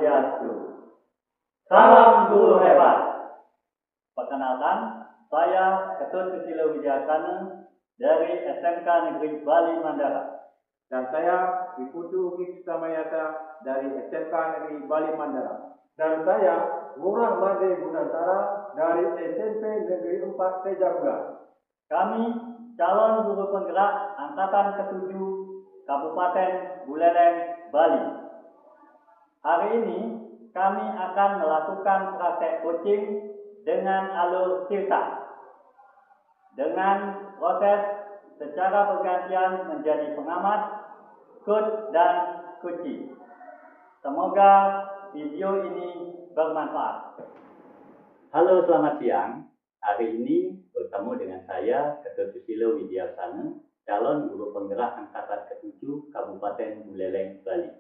Swastiastu. Salam guru hebat. Perkenalkan, saya Ketut Susilo Widyasana dari SMK Negeri Bali Mandara. Dan saya Wiputu Kitamayata dari SMK Negeri Bali Mandara. Dan saya Ngurah Made Gunantara dari SMP Negeri 4 Tejabga. Kami calon guru penggerak Angkatan ke-7 Kabupaten Buleleng, Bali. Hari ini kami akan melakukan praktek coaching dengan alur tirta. Dengan proses secara bergantian menjadi pengamat, coach dan coachee. Semoga video ini bermanfaat. Halo, selamat siang. Hari ini bertemu dengan saya, Ketut Susilo Widyasana, calon guru penggerak Angkatan ke-7 Kabupaten Buleleng, Bali.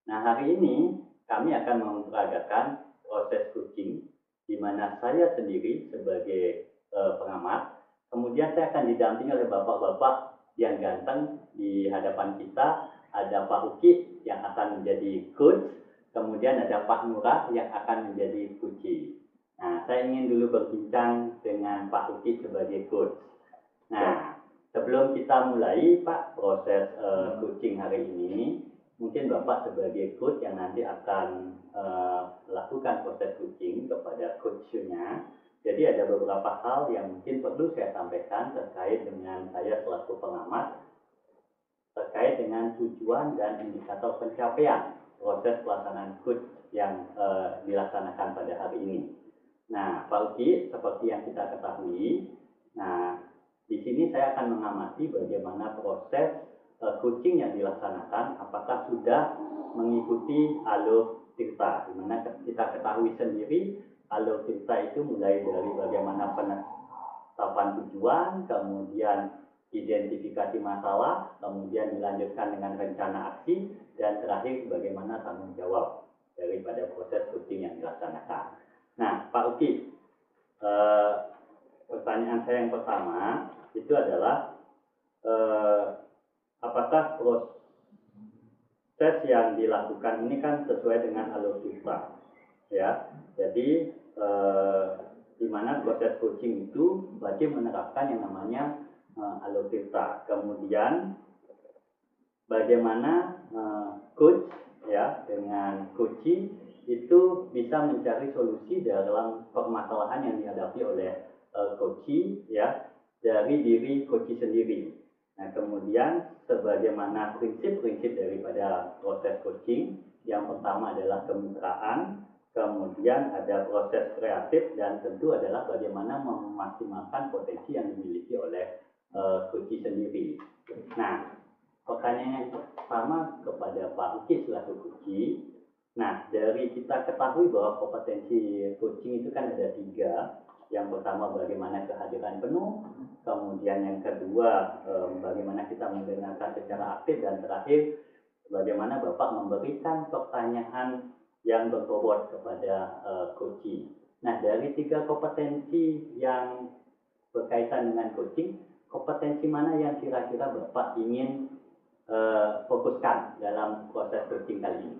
Nah, hari ini kami akan memperagakan proses coaching di mana saya sendiri sebagai pengamat, kemudian saya akan didampingi oleh bapak-bapak yang ganteng di hadapan kita. Ada Pak Uki yang akan menjadi coach, kemudian ada Pak Ngurah yang akan menjadi coachee. Nah, saya ingin dulu berbincang dengan Pak Uki sebagai coach. Nah, sebelum kita mulai Pak proses coaching hari ini, mungkin Bapak sebagai coach yang nanti akan melakukan proses coaching kepada coachnya. Jadi ada beberapa hal yang mungkin perlu saya sampaikan terkait dengan saya selaku pengamat, terkait dengan tujuan dan indikator pencapaian proses pelaksanaan coach yang dilaksanakan pada hari ini. Nah, Pak Uki, seperti yang kita ketahui, nah di sini saya akan mengamati bagaimana proses coaching yang dilaksanakan, apakah sudah mengikuti alur tirta, di mana kita ketahui sendiri alur tirta itu mulai dari bagaimana penetapan tujuan, kemudian identifikasi masalah, kemudian dilanjutkan dengan rencana aksi, dan terakhir bagaimana tanggung jawab daripada proses coaching yang dilaksanakan. Nah, Pak Uki, pertanyaan saya yang pertama itu adalah apakah proses yang dilakukan ini kan sesuai dengan alur tirta, ya? Jadi di mana proses coaching itu wajib menerapkan yang namanya alur tirta. Kemudian bagaimana coach ya dengan coachee itu bisa mencari solusi dalam permasalahan yang dihadapi oleh coachee ya dari diri coachee sendiri. Nah, kemudian sebagaimana prinsip-prinsip daripada proses coaching, yang pertama adalah kemitraan, kemudian ada proses kreatif, dan tentu adalah bagaimana memaksimalkan potensi yang dimiliki oleh coachee sendiri. Nah, pertanyaan yang pertama kepada Pak Uki selaku coachee. Nah, dari kita ketahui bahwa kompetensi coaching itu kan ada 3. Yang pertama bagaimana kehadiran penuh, kemudian yang kedua bagaimana kita mendengarkan secara aktif, dan terakhir bagaimana Bapak memberikan pertanyaan yang berbobot kepada coachee. Nah, dari 3 kompetensi yang berkaitan dengan coaching, kompetensi mana yang kira-kira Bapak ingin fokuskan dalam proses coaching kali ini?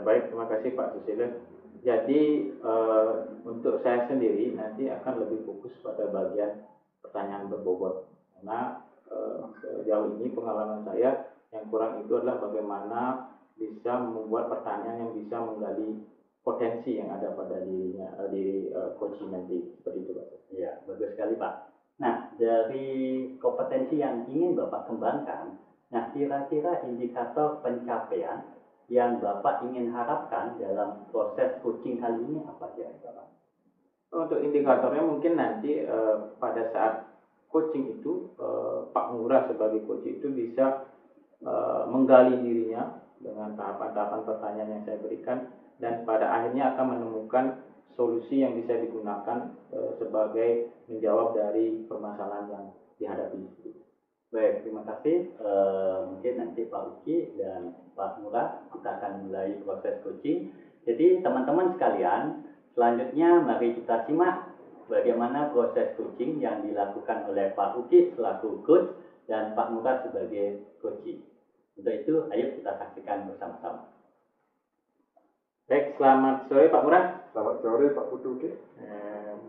Baik, terima kasih Pak Susilo. Jadi untuk saya sendiri nanti akan lebih fokus pada bagian pertanyaan berbobot, karena sejauh ini pengalaman saya yang kurang itu adalah bagaimana bisa membuat pertanyaan yang bisa menggali potensi yang ada pada dirinya, diri coaching nanti, seperti itu Pak. Ya, bagus sekali Pak. Nah, dari kompetensi yang ingin Bapak kembangkan, nah kira-kira indikator pencapaian yang Bapak ingin harapkan dalam proses coaching kali ini apa kira-kira Pak? Untuk indikatornya mungkin nanti pada saat coaching itu Pak Ngurah sebagai coach itu bisa menggali dirinya dengan tahapan-tahapan pertanyaan yang saya berikan, dan pada akhirnya akan menemukan solusi yang bisa digunakan sebagai menjawab dari permasalahan yang dihadapi. Baik, terima kasih. Mungkin nanti Pak Uki dan Pak Ngurah kita akan mulai proses coaching. Jadi teman-teman sekalian, selanjutnya mari kita simak bagaimana proses coaching yang dilakukan oleh Pak Uki selaku coach dan Pak Ngurah sebagai coachee. Untuk itu, ayo kita saksikan bersama-sama. Baik, selamat sore Pak Murah. Selamat sore Pak Putu.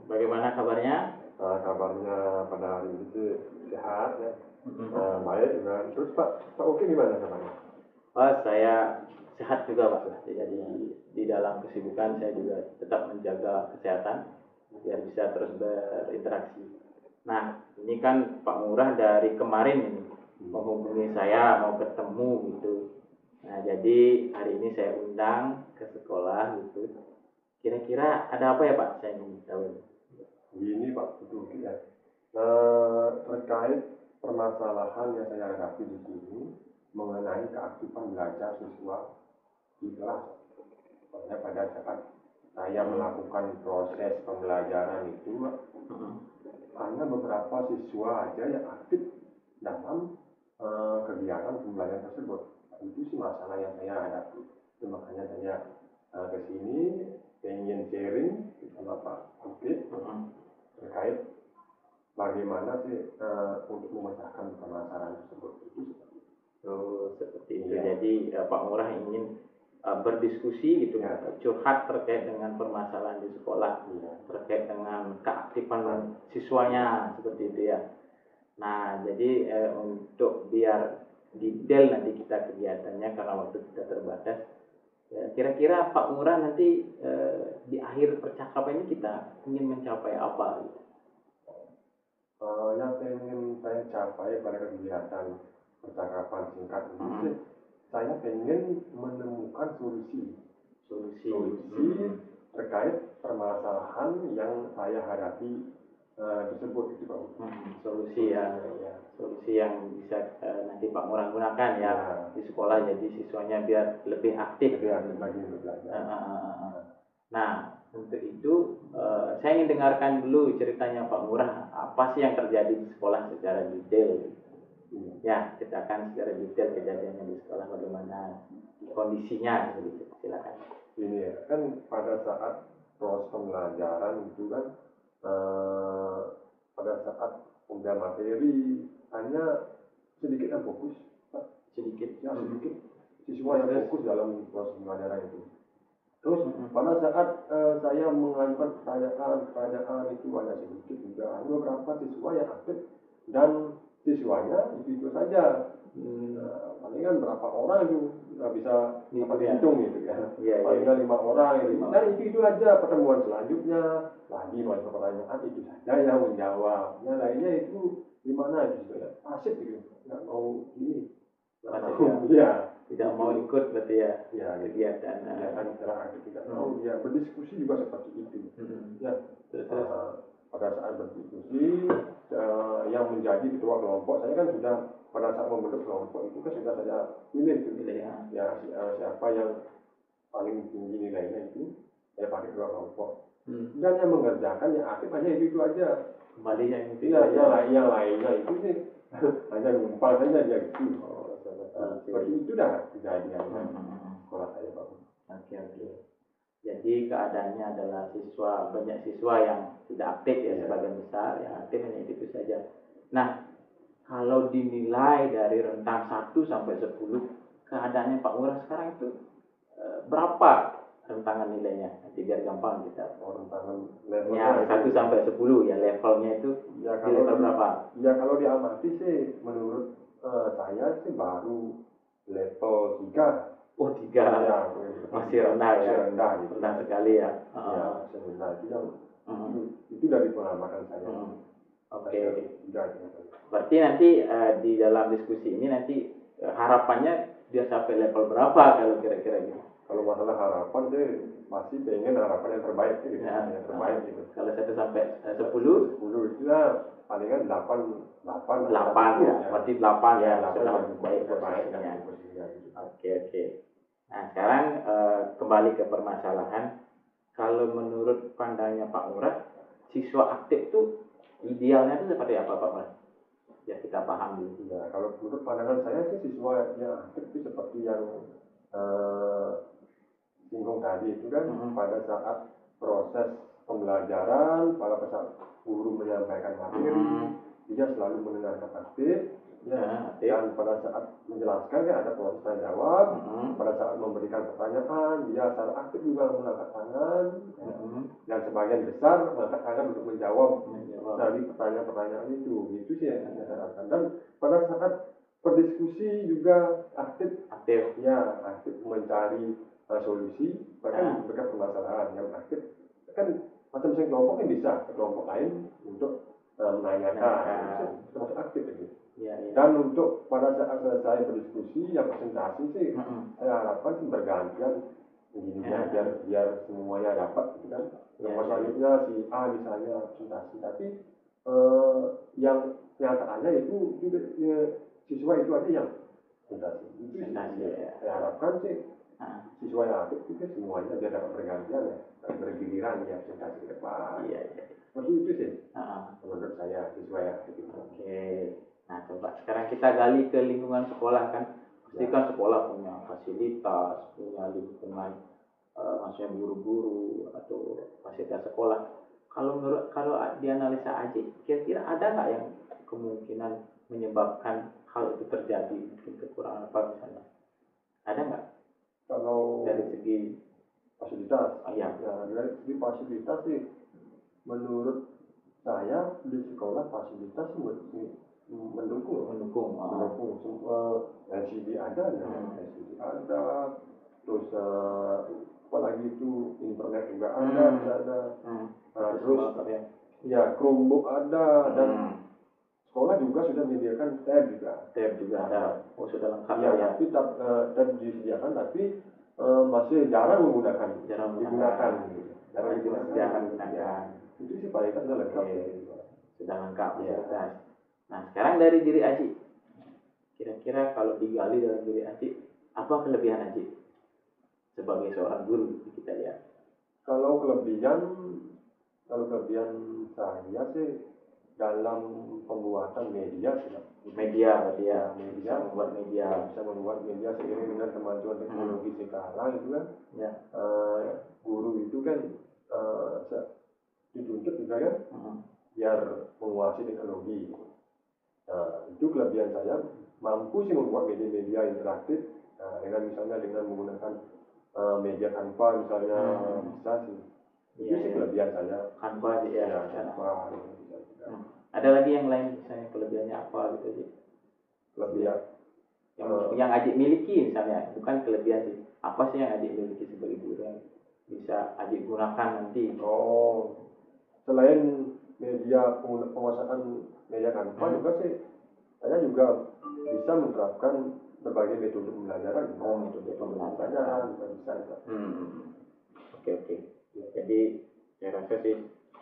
Bagaimana kabarnya? Kabarnya pada hari ini sih sehat ya. Mm-mm. Baik juga. Terus Pak Uki gimana kabarnya? Oh, saya sehat juga Pak. Jadi di dalam kesibukan saya juga tetap menjaga kesehatan biar bisa terus berinteraksi. Nah, ini kan Pak Murah dari kemarin ini menghubungi saya mau ketemu gitu. Nah, jadi hari ini saya undang ke sekolah gitu. Kira-kira ada apa ya Pak? Saya ingin tahu. Ini Pak Putu ya. Terkait permasalahan yang saya hadapi di sini mengenai keaktifan belajar siswa di kelas. Soalnya pada saat saya melakukan proses pembelajaran itu hanya beberapa siswa aja yang aktif dalam kegiatan pembelajaran tersebut. Itu sih masalah yang saya hadapi. Itu makanya saya ke sini ingin sharing sama Pak Uki terkait bagaimana sih untuk memecahkan permasalahan tersebut. Itu Seperti itu. Iya. Jadi Pak Murah ingin berdiskusi gitu, Ya. curhat terkait dengan permasalahan di sekolah, Iya. terkait dengan keaktifan siswanya seperti itu ya. Nah, jadi untuk biar detail nanti kita kegiatannya karena waktu kita terbatas. Ya, kira-kira Pak Murah nanti di akhir percakapan ini kita ingin mencapai apa? Gitu. Yang ingin saya capai pada kegiatan percakapan singkat ini sih, saya ingin menemukan solusi terkait permasalahan yang saya hadapi tersebut itu Pak. Solusi ya, solusi yang bisa nanti Pak Murah gunakan ya di sekolah, jadi siswanya biar lebih aktif. Lagi untuk belajar. Nah, untuk itu saya ingin dengarkan dulu ceritanya Pak Murah, apa sih yang terjadi di sekolah secara detail. Ya, kita akan secara detail kejadiannya di sekolah, bagaimana kondisinya, seperti itu. Silakan. Ini ya, kan pada saat proses pembelajaran itu kan pada saat udah materi hanya sedikit yang fokus, sedikit siswa yang fokus dalam proses pembelajaran itu. Terus pada saat saya mengajukan pertanyaan itu hanya sedikit juga, hanya beberapa siswa yang aktif dan siswanya itu saja. Palingan berapa orang itu nggak bisa dihitung gitu ya. Palingan 5 orang itu. Dan itu aja. Pertemuan selanjutnya lagi masuk pertanyaan itu saja yang menjawab. Yang lainnya itu gimana itu ya? Asik gitu, nggak mau ini. Tidak mau ikut berarti ya, kegiatan. Kegiatan aktif tidak mau. Ya berdiskusi juga seperti itu. Ya. Pada saat berdiskusi yang menjadi ketua kelompok, saya kan sudah pada saat membentuk kelompok itu kan sudah saya pilih ya siapa yang paling tinggi nilainya itu saya pakai ketua kelompok. Dan yang mengerjakan yang aktif hanya itu aja. Kembali yang itu. Yang lainnya itu sih hanya numpang saja dia gitu. Seperti itu dah kejadian sekolah saya Pak. Oke. Jadi keadaannya adalah banyak siswa yang tidak aktif ya, sebagian besar yang aktif hanya itu saja. Nah, kalau dinilai dari rentang 1 sampai 10, keadaannya Pak Murah sekarang itu berapa rentangan nilainya? Nanti biar gampang kita. Rentangan levelnya 1 sampai 10 ya, levelnya itu di level berapa? Ya kalau diamati sih menurut saya sih baru level 3. Oh, 3. Ya, masih rendah ya. Rendah gitu. Rendah sekali ya. Rendah itu yang itu dari pengamatan saya. Oke. Berarti nanti di dalam diskusi ini nanti harapannya dia sampai level berapa kalau kira-kira gitu? Kalau masalah harapan sih masih pengen harapan yang terbaik gitu. Yang terbaik gitu. Kalau 1 sampai 10? 10 itu ya palingan 8 ya. Berarti 8 ya, sudah baik posisinya. Oke. Nah, sekarang kembali ke permasalahan. Kalau menurut pandangnya Pak Murah, siswa aktif itu idealnya itu seperti apa Pak Murah? Ya kita paham dulu. Ya, kalau menurut pandangan saya sih siswa yang aktif itu seperti yang singgung tadi itu kan pada saat proses pembelajaran, pada saat guru menyampaikan materi, dia selalu mendengarkan aktif. Dan pada saat menjelaskan kan ada proses tanya jawab. Pada saat memberikan pertanyaan dia secara aktif juga mengangkat tangan, dan sebagian besar mengangkat tangan untuk menjawab dari pertanyaan-pertanyaan itu sih yang saya harapkan. Dan pada saat berdiskusi juga aktif mencari solusi, bahkan berbagai permasalahan yang aktif kan masing-masing kelompok kan bisa ke kelompok lain untuk menanyakan, itu termasuk aktif itu. Dan untuk pada saat selesai berdiskusi yang presentasi sih saya harapkan sih bergantian begininya biar semuanya dapat gitu kan. Yang selanjutnya si A misalnya presentasi, tapi yang kenyataannya itu juga siswa itu aja yang presentasi. Itu sih saya harapkan sih siswa yang aktif itu semuanya biar dapat bergantian ya, bergiliran ya presentasi ke depan. Seperti itu sih menurut saya siswa yang aktif itu. Nah coba sekarang kita gali ke lingkungan sekolah kan. Pasti kan sekolah punya fasilitas, punya lingkungan, maksudnya guru-guru atau fasilitas sekolah. Kalau dianalisa Aji, kira-kira ada nggak yang kemungkinan menyebabkan hal itu terjadi? Mungkin kekurangan apa misalnya? Ada nggak? Kalau dari segi fasilitas, dari segi fasilitas sih, menurut saya di sekolah fasilitas mendukung. LCD ada, terus apalagi itu internet juga ada di sana. Terus Chromebook ada, dan sekolah juga sudah menyediakan tab juga ada. Sudah lengkap tapi tab disediakan, tapi masih jarang digunakan. Itu sih fasilitas sudah lengkap. Sudah lengkap fasilitas. Nah sekarang dari diri Aji, kira-kira kalau digali dalam diri Aji, apa kelebihan Aji sebagai seorang guru kita lihat? Kalau kelebihan saya sih dalam pembuatan media sih. Bisa membuat media seiring dengan kemajuan teknologi sekarang itu kan. Guru itu kan dituntut juga kan biar menguasai teknologi. Itu kelebihan saya, mampu sih membuat media-media interaktif dengan menggunakan media Canva misalnya, bisa sih. Itu sih kelebihan saya. Canva Canva. Ada lagi yang lain misalnya kelebihannya apa gitu Aji? Kelebihan yang Aji miliki misalnya, bukan kelebihan sih. Apa sih yang Aji miliki sebagai guru yang bisa Aji gunakan nanti? Selain penguasaan media Canva juga sih, saya juga bisa menerapkan berbagai metode pembelajaran. Metode pembelajaran juga bisa. Oke. Jadi saya rasa sih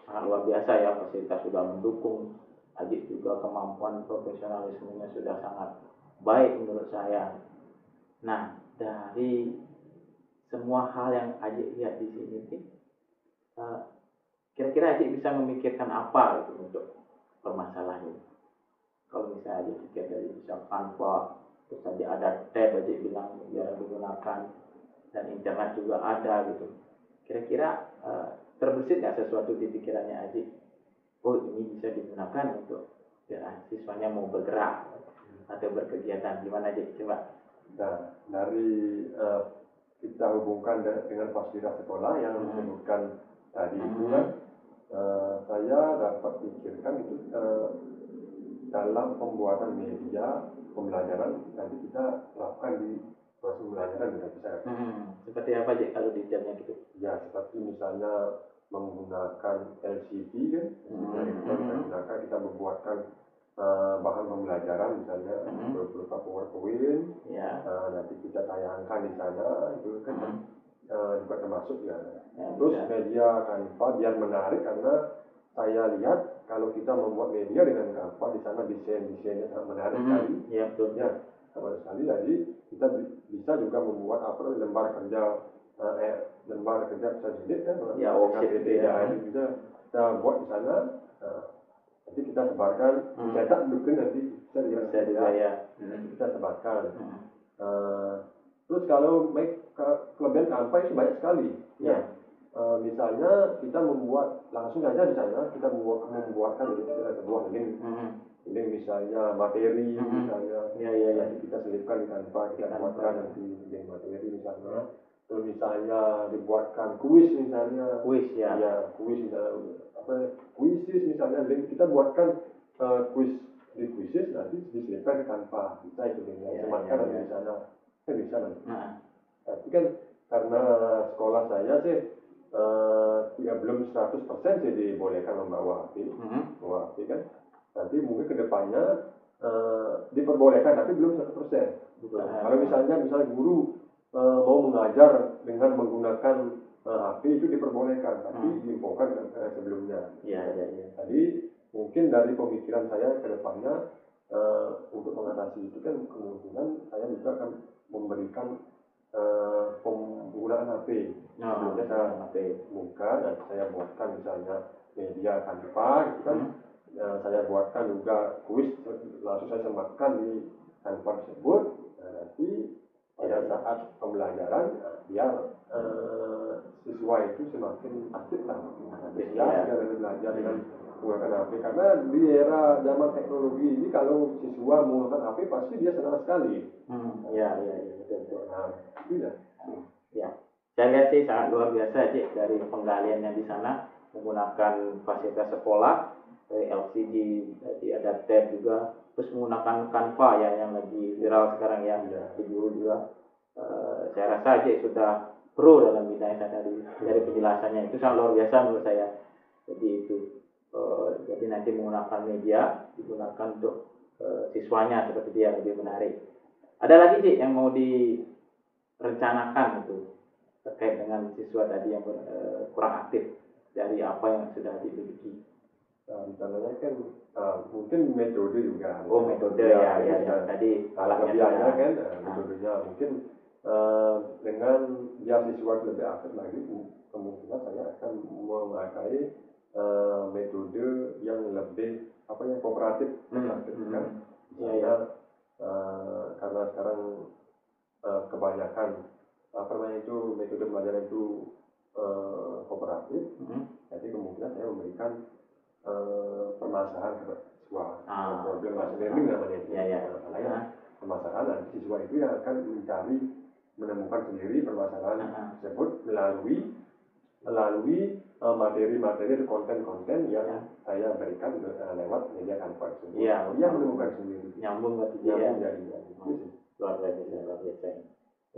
sangat luar biasa ya, fasilitas sudah mendukung. Aji juga kemampuan profesionalismenya sudah sangat baik menurut saya. Nah, dari semua hal yang Aji lihat di sini, kira-kira Aji bisa memikirkan apa gitu untuk permasalahan ini? Kalau misalnya Aji pikir dari misal Canva, terus Aji ada tab, Aji bilang jarang digunakan, dan internet juga ada gitu. Kira-kira terbersit nggak sesuatu di pikirannya Aji? Ini bisa digunakan untuk biar siswanya mau bergerak atau berkegiatan. Gimana Aji? Coba. Nah, dari kita hubungkan dengan fasilitas sekolah yang disebutkan tadi itu kan, saya dapat pikirkan itu dalam pembuatan media pembelajaran nanti kita terapkan di proses pembelajaran juga bisa. Seperti apa aja kalau detailnya gitu? Ya, seperti misalnya menggunakan LCD kan, kita membuatkan bahan pembelajaran misalnya berupa PowerPoint, nanti kita tayangkan di sana, itu kan juga termasuk ya. Terus media Canva biar menarik, karena saya lihat kalau kita membuat media dengan Canva di sana desainnya sangat menarik sekali. Menarik sekali. Jadi kita bisa juga membuat lembar kerja pesan jilid kan, worksheet bisa kita buat di sana. Nanti kita sebarkan, cetak blueprint nanti bisa juga ya. Kita sebarkan. Terus kalau kelebihan Canva itu banyak sekali. Misalnya kita membuat langsung saja di sana, kita membuatkan sebuah link misalnya materi misalnya, nanti kita selipkan di Canva, kita buatkan nanti link materi misalnya. misalnya dibuatkan kuis misalnya, Kuis ya. ya kuis misalnya kuisis misalnya, kita buatkan kuis di kuisis nanti diselipkan ke Canva, bisa itu dengan sematkan di sana, kan bisa nanti. Tapi kan karena sekolah saya sih ya belum 100% sih dibolehkan membawa HP, membawa HP kan. Nanti mungkin kedepannya diperbolehkan tapi belum 100%. Kalau misalnya guru mau mengajar dengan menggunakan HP itu diperbolehkan, tapi diinfokan sebelumnya. Jadi mungkin dari pemikiran saya ke depannya untuk mengatasi itu kan kemungkinan saya juga akan memberikan penggunaan HP. Sebelumnya saya buka dan saya buatkan misalnya media Canva gitu kan. Saya buatkan juga kuis, langsung saya sematkan di Canva tersebut. Nanti pada saat pembelajaran biar siswa itu semakin aktif lah, antusias dalam belajar dengan menggunakan HP. Karena di era zaman teknologi ini kalau siswa menggunakan HP pasti dia senang sekali. Betul. Nah, itu ya. Ya, saya lihat sih sangat luar biasa Cik dari penggaliannya di sana menggunakan fasilitas sekolah dari LCD, jadi ada tab juga, terus menggunakan Canva ya yang lagi viral sekarang ya di guru juga. Saya rasa Cik sudah pro dalam bidang saya tadi dari penjelasannya itu sangat luar biasa menurut saya. Jadi itu jadi nanti menggunakan media digunakan untuk siswanya seperti dia lebih menarik. Ada lagi Cik yang mau direncanakan itu terkait dengan siswa tadi yang kurang aktif dari apa yang sudah dimiliki. Rencananya kan mungkin metode juga. Metode ya tadi kelebihannya kan metodenya mungkin dengan biar siswa lebih aktif lagi, kemungkinan saya akan memakai metode yang lebih kooperatif kan. Misalnya karena sekarang kebanyakan metode pembelajaran itu kooperatif, jadi kemungkinan saya memberikan permasalahan kepada siswa, problem lesson learning namanya itu. Permasalahan nanti siswa itu yang akan menemukan sendiri permasalahan tersebut melalui materi-materi atau konten-konten yang saya berikan lewat media Canva tersebut. Dia menemukan sendiri. Nyambung jadinya. Luar biasa.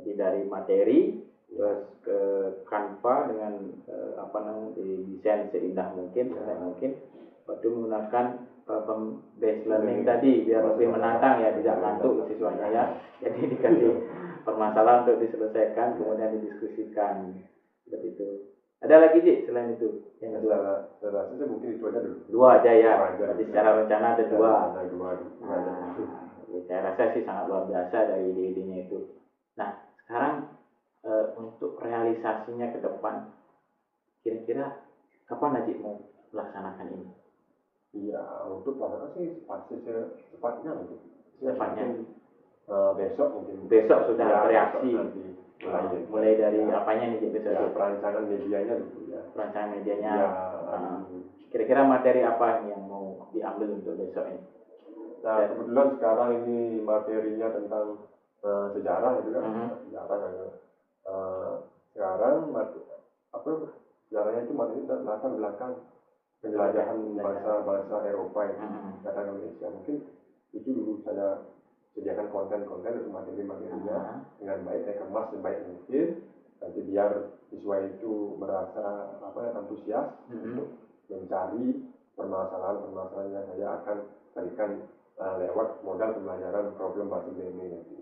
Jadi dari materi terus ke Canva dengan desain seindah mungkin, waktu menggunakan based learning tadi biar lebih menantang ya, tidak ngantuk siswanya ya. Jadi dikasih permasalahan untuk diselesaikan, kemudian didiskusikan seperti itu. Ada lagi Cik selain itu yang kedua? Saya rasa mungkin itu aja dulu. Dua aja ya. Jadi secara rencana ada dua. Saya rasa sih sangat luar biasa dari ide-idenya itu. Nah sekarang untuk realisasinya ke depan, kira-kira kapan Najib mau melaksanakan ini? Iya, untuk pelaksanaan sih secepatnya mungkin. Besok mungkin. Besok sudah bereaksi. Mulai dari apanya nih besok? Perancangan medianya dulu ya. Perancangan medianya. Kira-kira materi apa yang mau diambil untuk besok ini? Nah kebetulan sekarang ini materinya tentang sejarah itu kan. Sekarang sejarahnya itu materi latar belakang penjelajahan bangsa Eropa itu datang ke Indonesia. Mungkin itu dulu saya sediakan konten-konten untuk materi-materinya dengan baik, saya kemas sebaik mungkin. Nanti biar siswa itu merasa antusias untuk mencari permasalahan-permasalahan yang saya akan berikan lewat modal pembelajaran problem bahasa Indonesia nanti.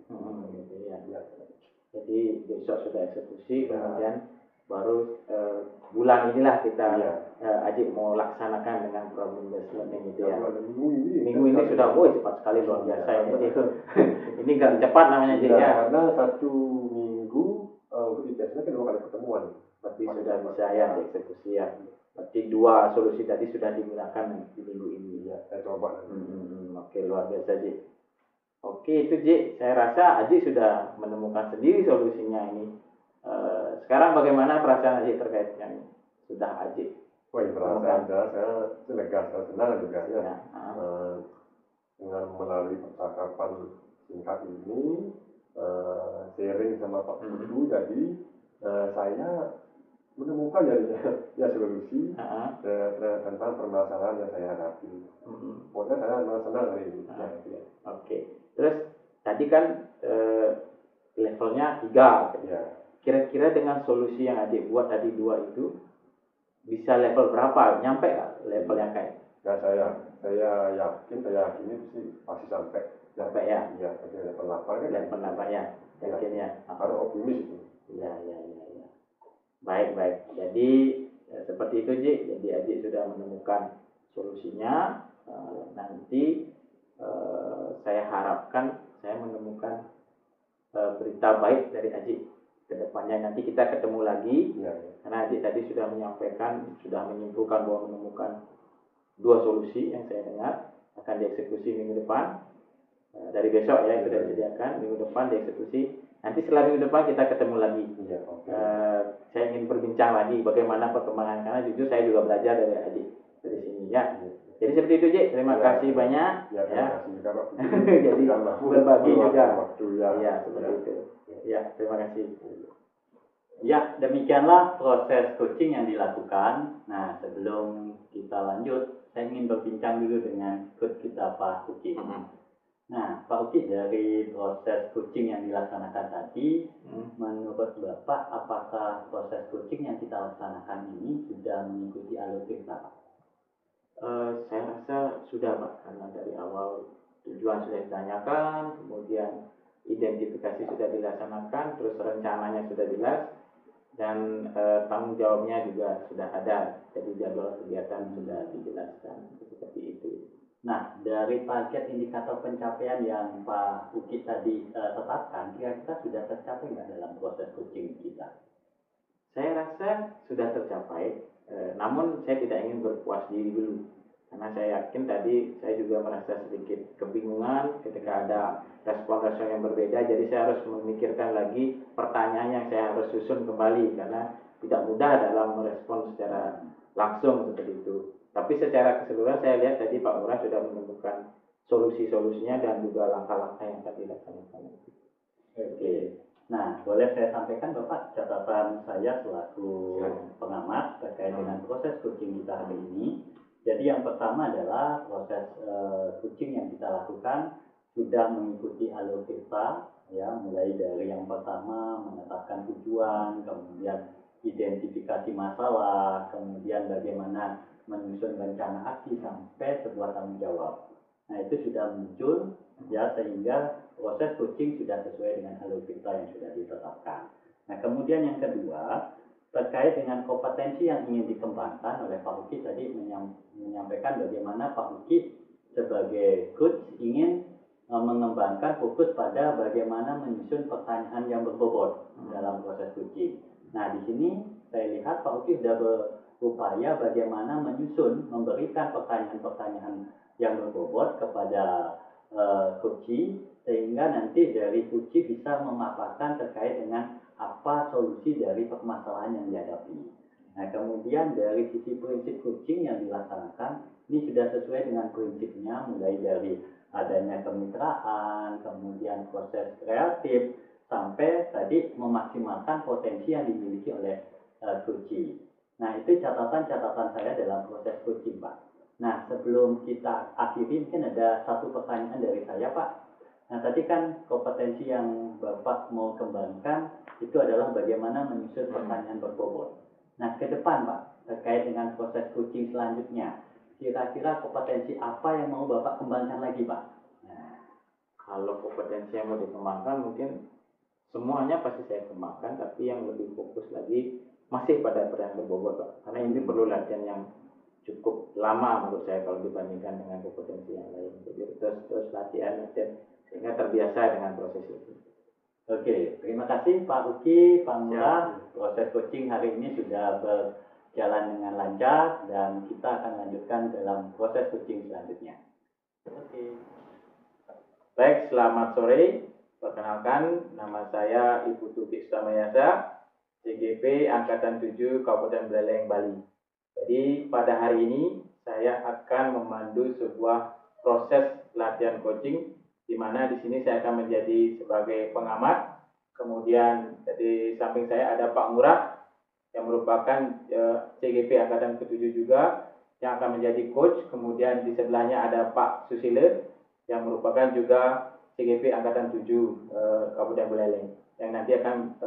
Jadi besok sudah eksekusi, kemudian baru bulan inilah kita Ajik mau laksanakan dengan problem based learning itu ya. Minggu ini sudah cepat sekali, luar biasa ini Ajik. Ini gali cepat namanya Ajik ya. Karena satu minggu untuk IPS-nya kan 2 kali pertemuan. Berarti sudah bisa ya dieksekusi ya. Berarti 2 solusi tadi sudah digunakan di minggu ini. Ya, saya coba nanti. Oke, luar biasa Ajik. Oke itu Jik, saya rasa Ajik sudah menemukan sendiri solusinya ini. Sekarang bagaimana perasaan Ajik terkait yang sudah Ajik? Perasaan saya lega, saya senang juga ya. Dengan melalui percakapan singkat ini, sharing sama Pak Putu, jadi Saya menemukan ya solusi tentang permasalahan yang saya hadapi. Pokoknya saya memang senang hari ini. Oke. Terus tadi kan levelnya 3. Ya. Kira-kira dengan solusi yang adik buat tadi 2 itu bisa level berapa? Nyampe nggak level yang kayak? Ya saya yakini pasti sampai. Sampai ya? Iya, sampai level 8 kan. Level 8 ya. Yakin ya? Harus optimis itu. Ya. Baik. Jadi seperti itu Ji. Jadi Aji sudah menemukan solusinya. Nanti saya harapkan saya menemukan berita baik dari Aji ke depannya. Nanti kita ketemu lagi. Karena Aji tadi sudah menyampaikan, sudah menyimpulkan bahwa menemukan 2 solusi yang saya dengar akan dieksekusi minggu depan. Dari besok ya sudah disediakan, minggu depan dieksekusi. Nanti setelah minggu depan kita ketemu lagi. Saya ingin berbincang lagi bagaimana perkembangan, karena jujur saya juga belajar dari Aji dari sini ya. Jadi seperti itu Ji, terima kasih banyak. Terima kasih juga Pak. Jadi berbagi juga. Waktu Ya seperti itu. Ya terima kasih. Ya, demikianlah proses coaching yang dilakukan. Nah, sebelum kita lanjut, saya ingin berbincang dulu dengan coach kita Pak Uki. Nah, Pak Uki, dari proses coaching yang dilaksanakan tadi, menurut Bapak, apakah proses coaching yang kita laksanakan ini sudah mengikuti alur cerita, Pak? Saya rasa sudah Pak, karena dari awal tujuan sudah ditanyakan, kemudian identifikasi sudah dilaksanakan, terus rencananya sudah jelas, dan tanggung jawabnya juga sudah ada. Jadi jadwal kegiatan sudah dijelaskan seperti itu. Nah, dari target indikator pencapaian yang Pak Uki tadi tetapkan, kira-kira sudah tercapai nggak dalam proses coaching kita? Saya rasa sudah tercapai, namun saya tidak ingin berpuas diri dulu. Karena saya yakin tadi saya juga merasa sedikit kebingungan ketika ada respon-respon yang berbeda. Jadi saya harus memikirkan lagi pertanyaan yang saya harus susun kembali, karena tidak mudah dalam merespon secara langsung seperti itu. Tapi secara keseluruhan saya lihat tadi Pak Lurah sudah menemukan solusi-solusinya dan juga langkah-langkah yang tadi dilaksanakan. Oke. Nah, boleh saya sampaikan Bapak catatan saya selaku pengamat terkait dengan proses coaching kita hari ini. Jadi yang pertama adalah proses coaching yang kita lakukan sudah mengikuti alur cerita, ya, mulai dari yang pertama menetapkan tujuan, kemudian identifikasi masalah, kemudian bagaimana menyusun rencana aksi sampai sebuah tanggung jawab. Nah, itu sudah muncul, ya, sehingga proses coaching sudah sesuai dengan alur cerita yang sudah ditetapkan. Nah, kemudian yang kedua, terkait dengan kompetensi yang ingin dikembangkan oleh Pak Uki tadi menyampaikan bagaimana Pak Uki sebagai coach ingin mengembangkan fokus pada bagaimana menyusun pertanyaan yang berbobot dalam proses coaching. Nah, di sini saya lihat Pak Uki sudah berupaya bagaimana memberikan pertanyaan-pertanyaan yang berbobot kepada coachee, sehingga nanti dari coachee bisa memaparkan terkait dengan apa solusi dari permasalahan yang dihadapi. Nah, kemudian dari sisi prinsip coaching yang dilaksanakan, ini sudah sesuai dengan prinsipnya, mulai dari adanya kemitraan, kemudian proses kreatif, sampai tadi memaksimalkan potensi yang dimiliki oleh coachee. Nah, itu catatan-catatan saya dalam proses coaching, Pak. Nah, sebelum kita akhiri, mungkin ada satu pertanyaan dari saya, Pak. Nah, tadi kan kompetensi yang Bapak mau kembangkan itu adalah bagaimana menyusun pertanyaan berbobot. Nah, ke depan, Pak, terkait dengan proses coaching selanjutnya, kira-kira kompetensi apa yang mau Bapak kembangkan lagi, Pak? Nah, kalau kompetensi yang mau dikembangkan mungkin semuanya pasti saya kembangkan, tapi yang lebih fokus lagi masih pada pertanyaan berbobot, Pak. Karena ini perlu latihan yang cukup lama menurut saya kalau dibandingkan dengan kompetensi yang lain. Jadi terus latihan sehingga terbiasa dengan proses itu. Oke, terima kasih Pak Uki, Pak Ngurah. Proses coaching hari ini sudah berjalan dengan lancar dan kita akan lanjutkan dalam proses coaching selanjutnya. Oke. Baik, selamat sore. Perkenalkan, nama saya Ibu Tuti Sudamayasa, CGP Angkatan 7 Kabupaten Buleleng, Bali. Jadi pada hari ini saya akan memandu sebuah proses latihan coaching, di mana di sini saya akan menjadi sebagai pengamat. kemudian di samping saya ada Pak Ngurah yang merupakan CGP Angkatan ke-7 juga yang akan menjadi coach. Kemudian di sebelahnya ada Pak Susilo yang merupakan juga CGP Angkatan 7 Kabupaten Buleleng yang nanti akan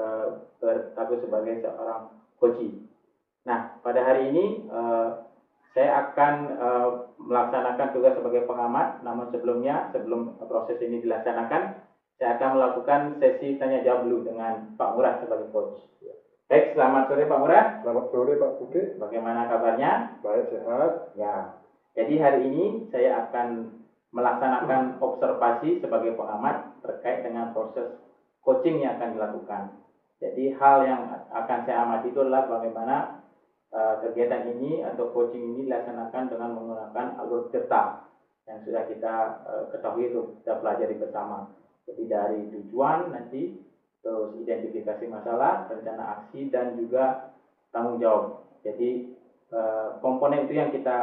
berstatus sebagai seorang coachee. Nah, pada hari ini saya akan melaksanakan tugas sebagai pengamat, namun sebelum proses ini dilaksanakan, saya akan melakukan sesi tanya jawab dulu dengan Pak Ngurah sebagai coach. Baik, selamat sore Pak Ngurah. Selamat sore Pak Putri. Bagaimana kabarnya? Baik, sehat. Ya, jadi hari ini saya akan melaksanakan observasi sebagai pengamat terkait dengan proses coaching yang akan dilakukan. Jadi hal yang akan saya amati itu adalah bagaimana kegiatan ini atau coaching ini dilaksanakan dengan menggunakan alur cerita yang sudah kita ketahui atau kita pelajari bersama. Jadi dari tujuan nanti, terus identifikasi masalah, rencana aksi, dan juga tanggung jawab. Jadi komponen itu yang kita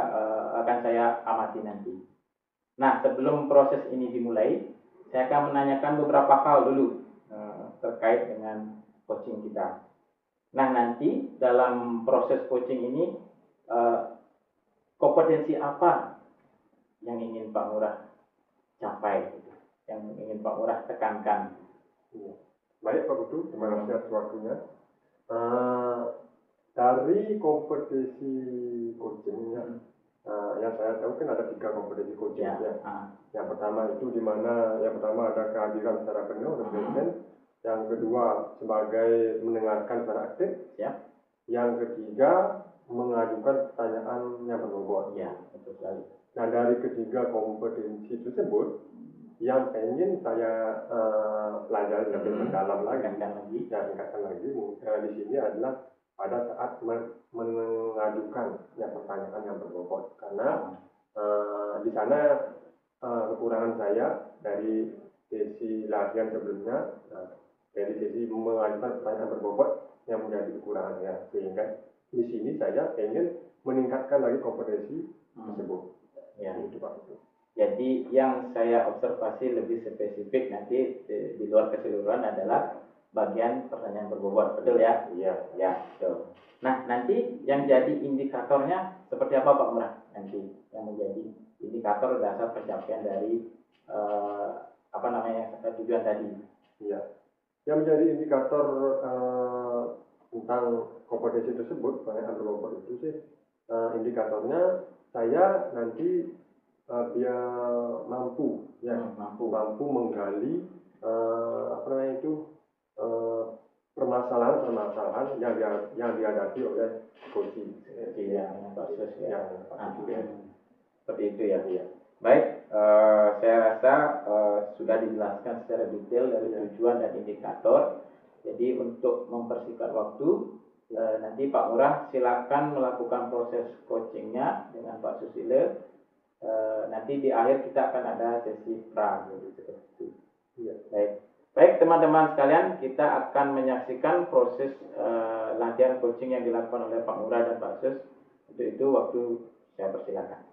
akan saya amati nanti. Nah, sebelum proses ini dimulai, saya akan menanyakan beberapa hal dulu terkait dengan coaching kita. Nah, nanti dalam proses coaching ini kompetensi apa yang ingin Pak Ngurah capai, yang ingin Pak Ngurah tekankan? Baik Pak Putu, terima kasih atas waktunya. Dari kompetisi coachingnya, yang saya tahu kan ada 3 kompetisi coaching ya. Yang pertama itu di mana yang pertama ada kehadiran secara penuh dan present. Yang kedua sebagai mendengarkan secara aktif. Yang ketiga mengajukan pertanyaan yang berbobot. Ya, betul sekali. Nah, dari ketiga kompetensi tersebut, yang ingin saya pelajari lebih mendalam lagi, tingkatkan lagi, di sini adalah pada saat mengajukan pertanyaan yang berbobot, karena di sana kekurangan saya dari sesi latihan sebelumnya, dari sesi mengajukan pertanyaan berbobot yang menjadi kekurangan saya, sehingga di sini saya ingin meningkatkan lagi kompetensi tersebut. Ya. Itu Pak. Jadi yang saya observasi lebih spesifik nanti di luar keseluruhan adalah bagian pertanyaan berbobot, betul ya? Iya. Ya, betul. Nah, nanti yang jadi indikatornya seperti apa Pak Ngurah? Nanti yang menjadi indikator dasar pencapaian dari tujuan tadi. Iya. Yang menjadi indikator tentang kompetensi tersebut, pertanyaan berbobot itu sih, indikatornya saya nanti dia mampu menggali permasalahan yang dihadapi oleh coaching. Seperti itu ya. Baik, saya rasa sudah dijelaskan secara detail dari tujuan dan indikator. Jadi untuk mempersingkat waktu, nanti Pak Ngurah silakan melakukan proses coachingnya dengan Pak Susilo. Nanti di akhir kita akan ada sesi pra. Baik teman-teman sekalian, kita akan menyaksikan proses latihan coaching yang dilakukan oleh Pak Ngurah dan Pak Sus. Untuk itu waktu saya persilakan.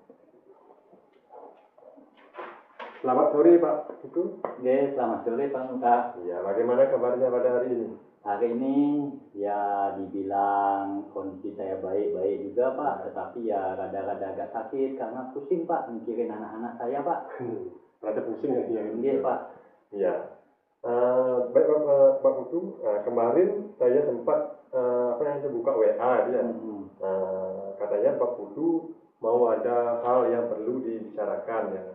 Selamat sore Pak Putu. Selamat sore Pak Ngurah. Ya, bagaimana kabarnya pada hari ini? Hari ini ya dibilang kondisi saya baik-baik juga Pak, tetapi ya rada-rada agak sakit karena pusing Pak mikirin anak-anak saya Pak. Rada pusing ya? Iya Pak. Iya. Baik Pak Putu, kemarin saya sempat buka WA dia. Katanya Pak Putu mau ada hal yang perlu dibicarakan ya.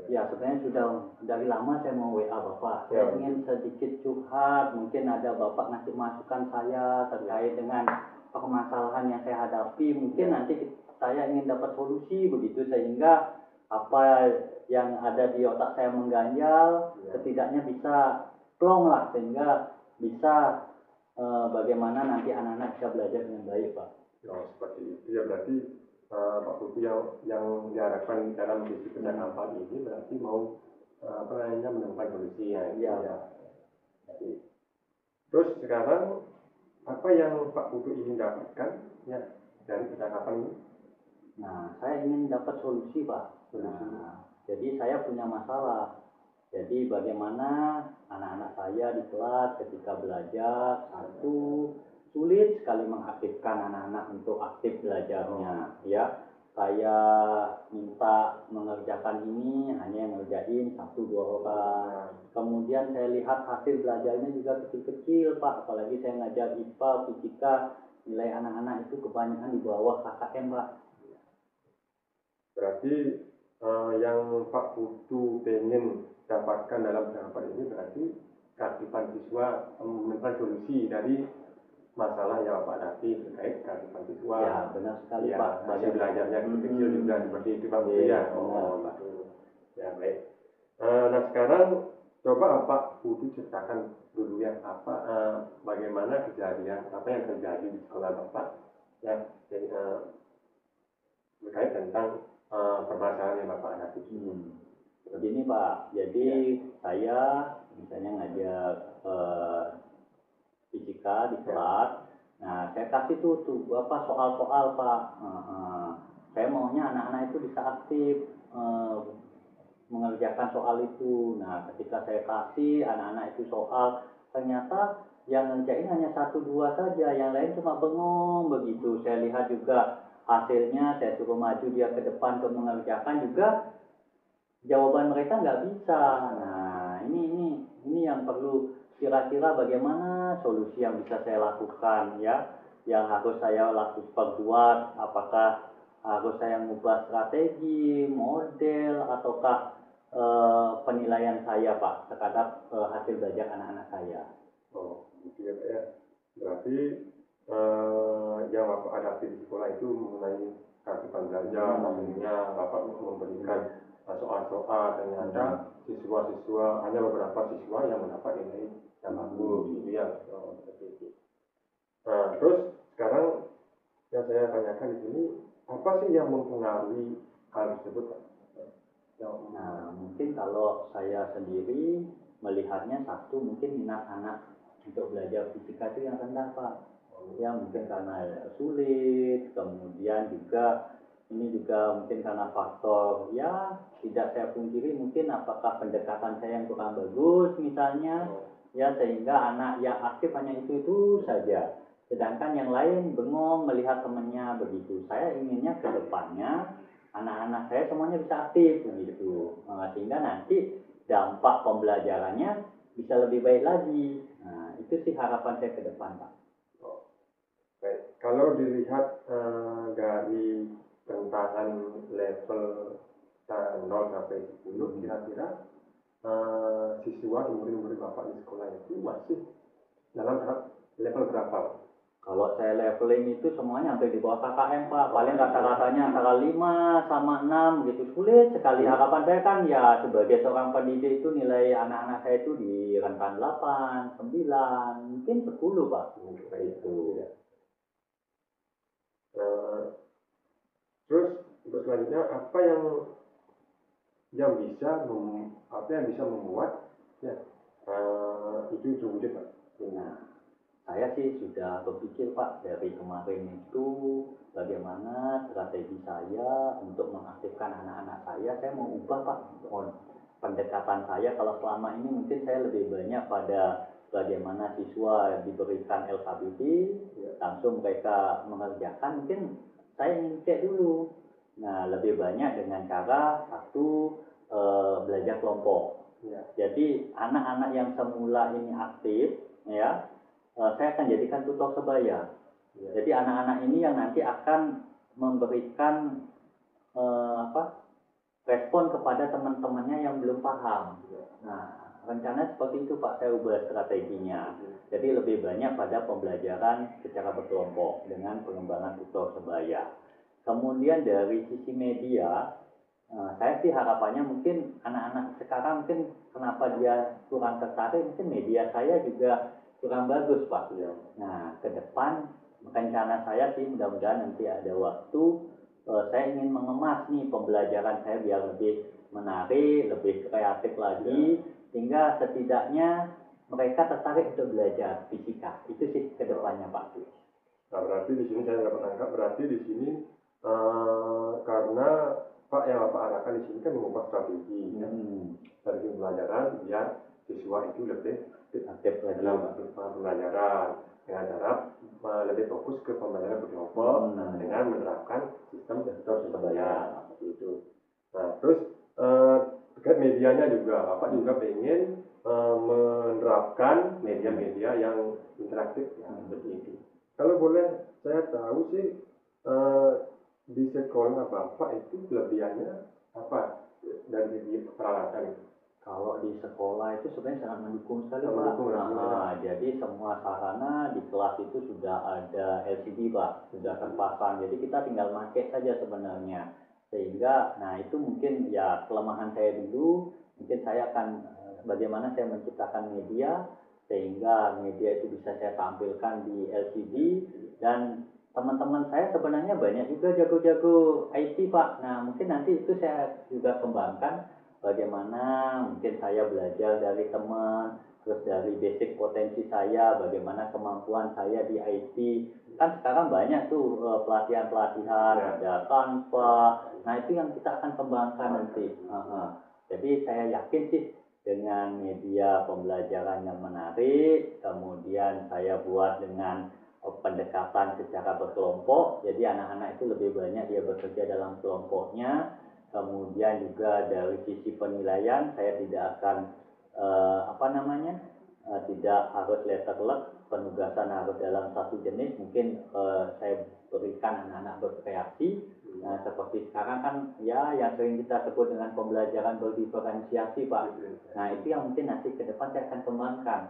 Ya, sebenarnya sudah dari lama saya mau WA Bapak. Saya ingin sedikit curhat, mungkin ada Bapak ngasih masukan saya terkait dengan permasalahan yang saya hadapi. Mungkin nanti saya ingin dapat solusi begitu, sehingga apa yang ada di otak saya mengganjal setidaknya bisa plong lah, sehingga bisa bagaimana nanti anak-anak bisa belajar dengan baik Pak. Seperti itu ya, berarti Pak Putu yang diharapkan dalam sisi pendekatan ini berarti mau menemukan solusi ya. Jadi, terus sekarang apa yang Pak Putu ingin dapatkan ya dari pendekatan ini? Nah, saya ingin dapat solusi Pak. Jadi saya punya masalah. Jadi bagaimana anak-anak saya di kelas ketika belajar, satu, sulit sekali mengaktifkan anak-anak untuk aktif belajarnya, ya. Saya minta mengerjakan ini hanya ngerjain satu dua orang. Kemudian saya lihat hasil belajarnya juga kecil-kecil Pak, apalagi saya ngajar IPA, fisika, nilai anak-anak itu kebanyakan di bawah KKM Pak. Berarti yang Pak Putu pengen dapatkan dalam tahapan ini berarti keaktifan siswa menemukan solusi dari masalah yang Pak hadapi terkait keaktifan siswa. Ya, benar sekali ya, Pak. Hasil belajarnya kecil juga seperti itu Pak Putu ya. Oh, gitu. Ya baik. Nah sekarang coba Pak Putu ceritakan dulu ya bagaimana kejadian apa yang terjadi di sekolah Bapak ya terkait tentang permasalahan yang Bapak hadapi. Begini Pak, jadi saya misalnya ngajar fisika di kelas. Nah, saya kasih tuh apa soal-soal Pak. Saya maunya anak-anak itu bisa aktif mengerjakan soal itu. Nah, ketika saya kasih anak-anak itu soal, ternyata yang ngerjain hanya satu dua saja, yang lain cuma bengong begitu. Saya lihat juga hasilnya, saya suruh maju dia ke depan ke mengerjakan juga jawaban mereka nggak bisa. Nah, ini yang perlu kira-kira bagaimana solusi yang bisa saya lakukan ya, yang harus saya lakukan perbuat, apakah harus saya mengubah strategi, model, ataukah penilaian saya Pak terhadap hasil belajar anak-anak saya. Oh, gitu ya Pak ya. Berarti yang Bapak hadapi di sekolah itu mengenai keaktifan belajar, hasilnya Bapak memberikan soal-soal, ternyata siswa-siswa, hanya beberapa siswa yang mendapat nilai yang bagus, gitu ya. Seperti itu. Nah, terus sekarang yang saya tanyakan di sini, apa sih yang mempengaruhi hal tersebut Pak? Nah, mungkin kalau saya sendiri melihatnya satu mungkin minat anak untuk belajar fisika itu yang rendah Pak. Ya mungkin karena sulit, kemudian juga ini juga mungkin karena faktor ya tidak saya pungkiri mungkin apakah pendekatan saya yang kurang bagus misalnya ya sehingga anak yang aktif hanya itu saja. Sedangkan yang lain bengong melihat temannya begitu. Saya inginnya ke depannya anak-anak saya semuanya bisa aktif begitu. Sehingga nanti dampak pembelajarannya bisa lebih baik lagi. Nah, itu sih harapan saya ke depan, Pak. Baik, kalau dilihat dari rentahan level 0 sampai 10, kira-kira siswa murid-murid Bapak di sekolah itu masih dalam tahap level berapa? Kalau saya leveling itu semuanya hampir di bawah KKM Pak, paling rata-ratanya antara 5 sama 6 gitu, sulit sekali. Harapan saya kan ya sebagai seorang pendidik itu nilai anak-anak saya itu di rentang 8, 9, mungkin 10 Pak. Itu. Terus untuk selanjutnya apa yang bisa membuat ya itu terwujud Pak? Nah, saya sih sudah berpikir Pak dari kemarin itu bagaimana strategi saya untuk mengaktifkan anak-anak saya. Saya mau ubah Pak pendekatan saya. Kalau selama ini mungkin saya lebih banyak pada bagaimana siswa diberikan LKBD, langsung mereka mengerjakan. Mungkin saya ingin cek dulu. Nah, lebih banyak dengan cara satu belajar kelompok. Jadi anak-anak yang semula ini aktif, ya, saya akan jadikan tutor sebaya. Jadi anak-anak ini yang nanti akan memberikan respon kepada teman-temannya yang belum paham. Nah, rencana seperti itu Pak, saya ubah strateginya. Jadi lebih banyak pada pembelajaran secara berkelompok dengan pengembangan tutor sebaya. Kemudian dari sisi media, saya sih harapannya mungkin anak-anak sekarang mungkin kenapa dia kurang tertarik, mungkin media saya juga kurang bagus Pak. Nah, ke depan rencana saya sih mudah-mudahan nanti ada waktu saya ingin mengemas nih pembelajaran saya biar lebih menarik, lebih kreatif lagi, sehingga setidaknya mereka tertarik untuk belajar fisika. Itu sih ke depannya Pak. Nah, berarti di sini saya dapat tangkap, berarti di sini karena Pak yang Bapak arahkan di sini kan mengubah strategi, ya. Strategi pembelajaran biar siswa itu lebih aktif dalam pembelajaran dengan cara lebih fokus ke pembelajaran berkelompok dengan menerapkan sistem tutor sebaya seperti itu. Nah, terus terkait medianya juga, Bapak juga pengen menerapkan media-media yang interaktif seperti itu. Kalau boleh saya tahu sih di sekolah Bapak itu kelebihannya apa dari segi peralatan itu? Kalau di sekolah itu sebenarnya sangat mendukung sekali Pak. Jadi semua sarana di kelas itu sudah ada LCD Pak, sudah terpasang. Jadi kita tinggal pakai saja sebenarnya. Sehingga, nah itu mungkin ya kelemahan saya dulu. Mungkin saya akan bagaimana saya menciptakan media sehingga media itu bisa saya tampilkan di LCD dan teman-teman saya sebenarnya banyak juga jago-jago IT Pak. Nah mungkin nanti itu saya juga kembangkan. Bagaimana mungkin saya belajar dari teman, terus dari basic potensi saya, bagaimana kemampuan saya di IT. Kan sekarang banyak tuh pelatihan-pelatihan, ada Canva. Nah itu yang kita akan kembangkan nanti. Jadi saya yakin sih dengan media pembelajaran yang menarik, kemudian saya buat dengan pendekatan secara berkelompok. Jadi anak-anak itu lebih banyak dia bekerja dalam kelompoknya. Kemudian juga dari sisi penilaian saya tidak akan tidak harus letterlek, penugasan harus dalam satu jenis. Mungkin saya berikan anak-anak berkreasi. Nah, seperti sekarang kan ya yang sering kita sebut dengan pembelajaran berdiferensiasi Pak. Nah itu yang mungkin nanti ke depan saya akan kembangkan.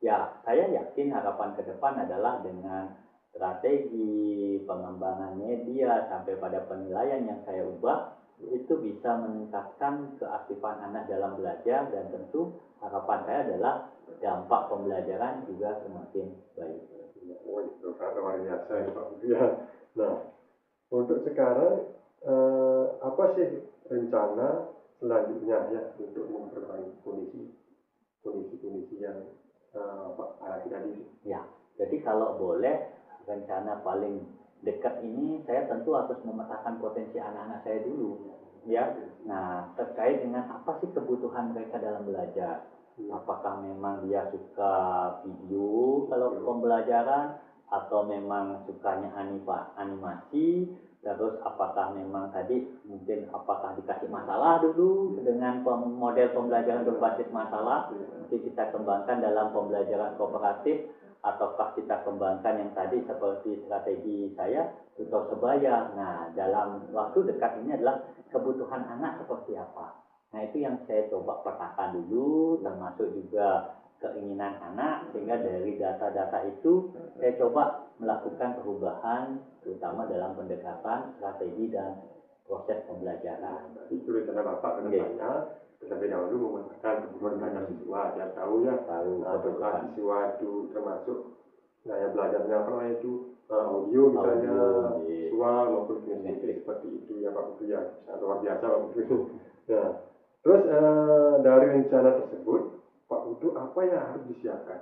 Ya saya yakin harapan ke depan adalah dengan strategi pengembangan media sampai pada penilaian yang saya ubah itu bisa meningkatkan keaktifan anak dalam belajar dan tentu harapan saya adalah dampak pembelajaran juga semakin baik. Oh itu kan luar biasa ya Pak Budi ya. Nah untuk sekarang apa sih rencana selanjutnya ya untuk memperbaiki kondisi yang Pak alami tadi? Ya, jadi kalau boleh rencana paling dekat ini saya tentu harus memetakan potensi anak-anak saya dulu ya. Nah terkait dengan apa sih kebutuhan mereka dalam belajar, apakah memang dia suka video kalau pembelajaran atau memang sukanya animasi, terus apakah memang tadi mungkin apakah dikasih masalah dulu dengan model pembelajaran berbasis masalah, nanti kita kembangkan dalam pembelajaran kooperatif, ataukah kita kembangkan yang tadi seperti strategi saya tutor sebaya. Nah dalam waktu dekat ini adalah kebutuhan anak seperti apa. Nah itu yang saya coba petakan dulu, termasuk juga keinginan anak, sehingga dari data-data itu saya coba melakukan perubahan terutama dalam pendekatan strategi dan proses pembelajaran. Itu rencana Bapak ke depannya terlebih dahulu memetakan kebutuhan banyak siswa biar tahu apakah siswa itu termasuk gaya belajarnya apa namanya itu audio misalnya, visual maupun kinesthetik seperti itu ya Pak Budi ya. Luar biasa Pak Budi. Nah, terus dari rencana tersebut Pak Budi apa yang harus disiapkan?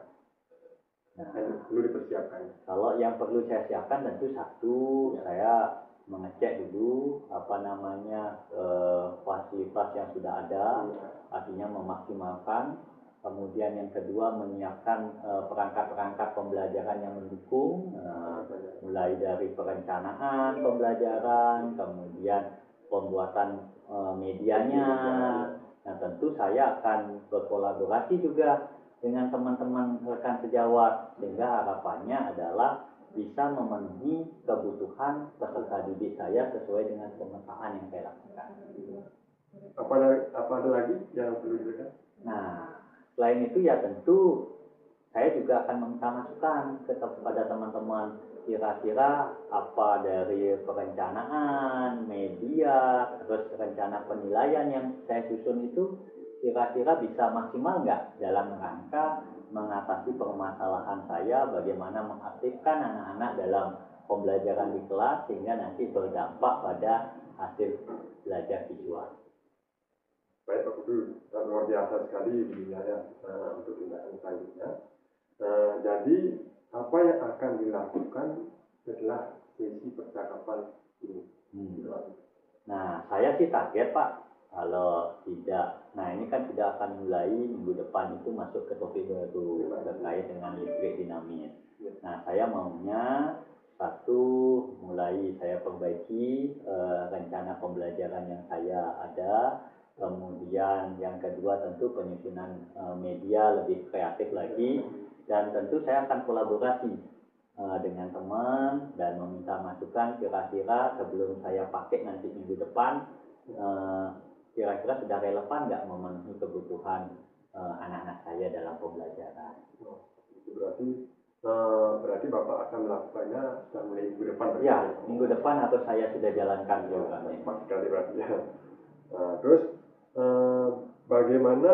Perlu dipersiapkan. Kalau yang perlu saya siapkan tentu satu, saya mengecek dulu fasilitas yang sudah ada, artinya memaksimalkan. Kemudian yang kedua menyiapkan perangkat-perangkat pembelajaran yang mendukung, mulai dari perencanaan pembelajaran, kemudian pembuatan medianya. Nah tentu saya akan berkolaborasi juga dengan teman-teman rekan sejawat, sehingga harapannya adalah bisa memenuhi kebutuhan peserta didik saya sesuai dengan pemetaan yang saya lakukan. Apa ada lagi yang perlu diberikan? Nah, selain itu ya tentu saya juga akan meminta masukan kepada teman-teman, kira-kira apa dari perencanaan, media, terus rencana penilaian yang saya susun itu kira-kira bisa maksimal nggak dalam rangka mengatasi permasalahan saya, bagaimana mengaktifkan anak-anak dalam pembelajaran di kelas sehingga nanti berdampak pada hasil belajar siswa. Baik Pak Budi, luar biasa sekali ya untuk tindakan selanjutnya. Jadi apa yang akan dilakukan setelah sesi percakapan ini? Nah, saya sih target Pak, kalau tidak. Nah, ini kan tidak akan mulai minggu depan itu masuk ke topik baru terkait dengan listrik dinamis. Nah, saya maunya satu, mulai saya perbaiki rencana pembelajaran yang saya ada. Kemudian yang kedua tentu penyusunan media lebih kreatif lagi. Dan tentu saya akan kolaborasi dengan teman dan meminta masukan kira-kira sebelum saya pakai nanti minggu depan kira-kira sudah relevan nggak memenuhi kebutuhan anak-anak saya dalam pembelajaran. Berarti Bapak akan melakukannya sudah mulai minggu depan? Ya, minggu depan atau saya sudah jalankan programnya. Cepat sekali berarti ya. Terus bagaimana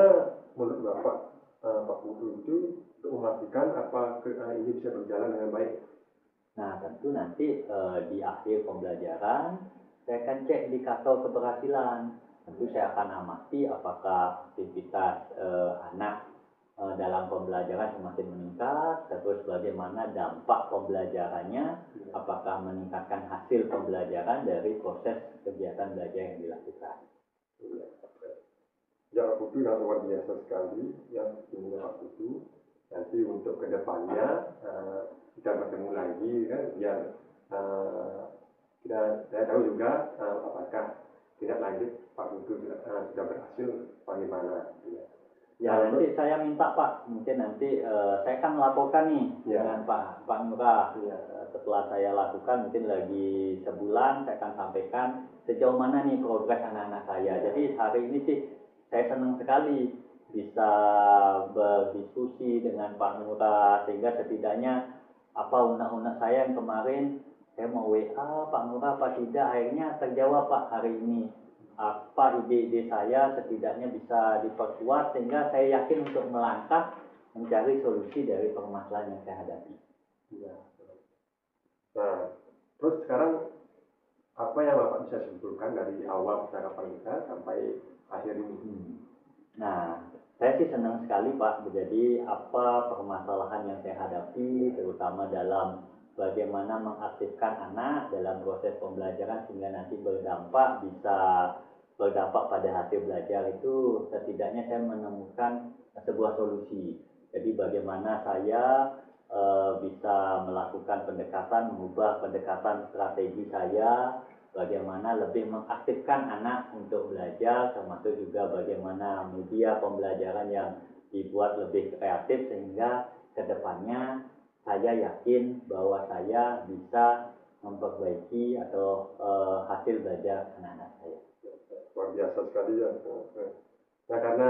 menurut Bapak Pak Putu itu untuk memastikan ini bisa berjalan dengan baik? Nah, tentu nanti di akhir pembelajaran saya akan cek indikator keberhasilan. Tentu saya akan amati apakah aktivitas anak dalam pembelajaran semakin meningkat, terus bagaimana dampak pembelajarannya, apakah meningkatkan hasil pembelajaran dari proses kegiatan belajar yang dilakukan. Ya, Pak Putu yang luar biasa sekali ya, ini Pak Putu. Nanti untuk kedepannya kita bertemu lagi kan, biar saya tahu juga apakah tidak lanjut Pak Putu sudah berhasil bagaimana. Ya, nanti saya minta Pak, mungkin nanti saya akan melaporkan nih dengan Pak Ngurah. Setelah saya lakukan mungkin lagi sebulan saya akan sampaikan sejauh mana nih progres anak-anak saya. Jadi hari ini sih saya senang sekali bisa berdiskusi dengan Pak Ngurah, sehingga setidaknya apa unek-unek saya yang kemarin saya mau WA Pak Ngurah apa tidak, akhirnya terjawab Pak hari ini. Apa ide-ide saya setidaknya bisa diperkuat sehingga saya yakin untuk melangkah mencari solusi dari permasalahan yang saya hadapi. Ya. Nah, terus sekarang apa yang Bapak bisa simpulkan dari awal percakapan kita sampai akhir ini? Nah, saya sih senang sekali Pak. Jadi apa permasalahan yang saya hadapi, terutama dalam bagaimana mengaktifkan anak dalam proses pembelajaran sehingga nanti berdampak pada hasil belajar, itu setidaknya saya menemukan sebuah solusi. Jadi bagaimana saya bisa melakukan mengubah pendekatan strategi saya, bagaimana lebih mengaktifkan anak untuk belajar, termasuk juga bagaimana media pembelajaran yang dibuat lebih kreatif sehingga kedepannya saya yakin bahwa saya bisa memperbaiki atau hasil belajar anak-anak saya. Luar biasa sekali ya. Nah, karena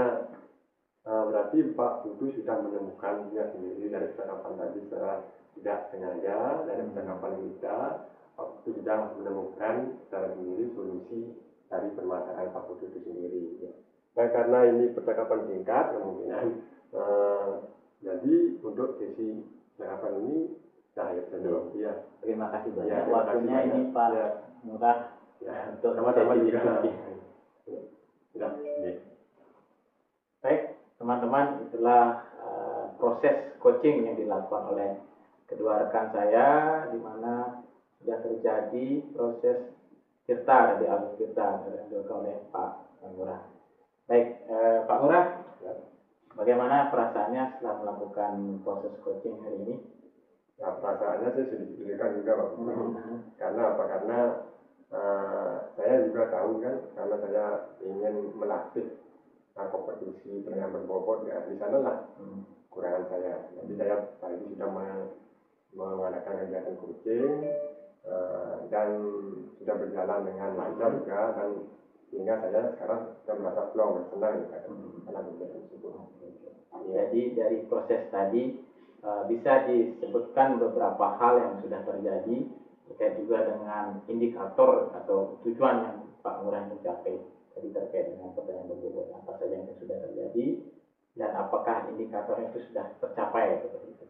berarti Pak Putu sudah menemukannya sendiri dari percakapan tadi secara tidak sengaja, dari percakapan kita Pak Putu sudah menemukan secara sendiri solusi dari permasalahan Pak Putu itu sendiri ya. Nah, karena ini percakapan singkat kemungkinan jadi untuk sesi percakapan ini saya jawab ya. Terima kasih banyak Ya, waktunya kasih ini Pak Ngurah untuk sama-sama juga. Ya. Baik, teman-teman, itulah proses coaching yang dilakukan oleh kedua rekan saya, di mana sudah terjadi proses tirta di alur tirta yang dilakukan oleh Pak Ngurah. Baik, Pak Ngurah, bagaimana perasaannya setelah melakukan proses coaching hari ini? Nah, perasaannya saya sedikit deg-degan juga Pak. Karena apa? Karena saya juga tahu kan, karena saya ingin melatih kompetisi dengan berbobot ya, di sanalah kurangan saya. Jadi saya tadi sudah mengadakan kegiatan coaching dan sudah berjalan dengan lancar juga, dan sehingga saya sekarang sudah merasa plong dan senang karena kegiatan tersebut. Jadi dari proses tadi bisa disebutkan beberapa hal yang sudah terjadi terkait juga dengan indikator atau tujuan yang Pak Ngurah mencapai. Jadi terkait dengan pertanyaan berbobot apa saja yang sudah terjadi dan apakah indikator itu sudah tercapai seperti itu.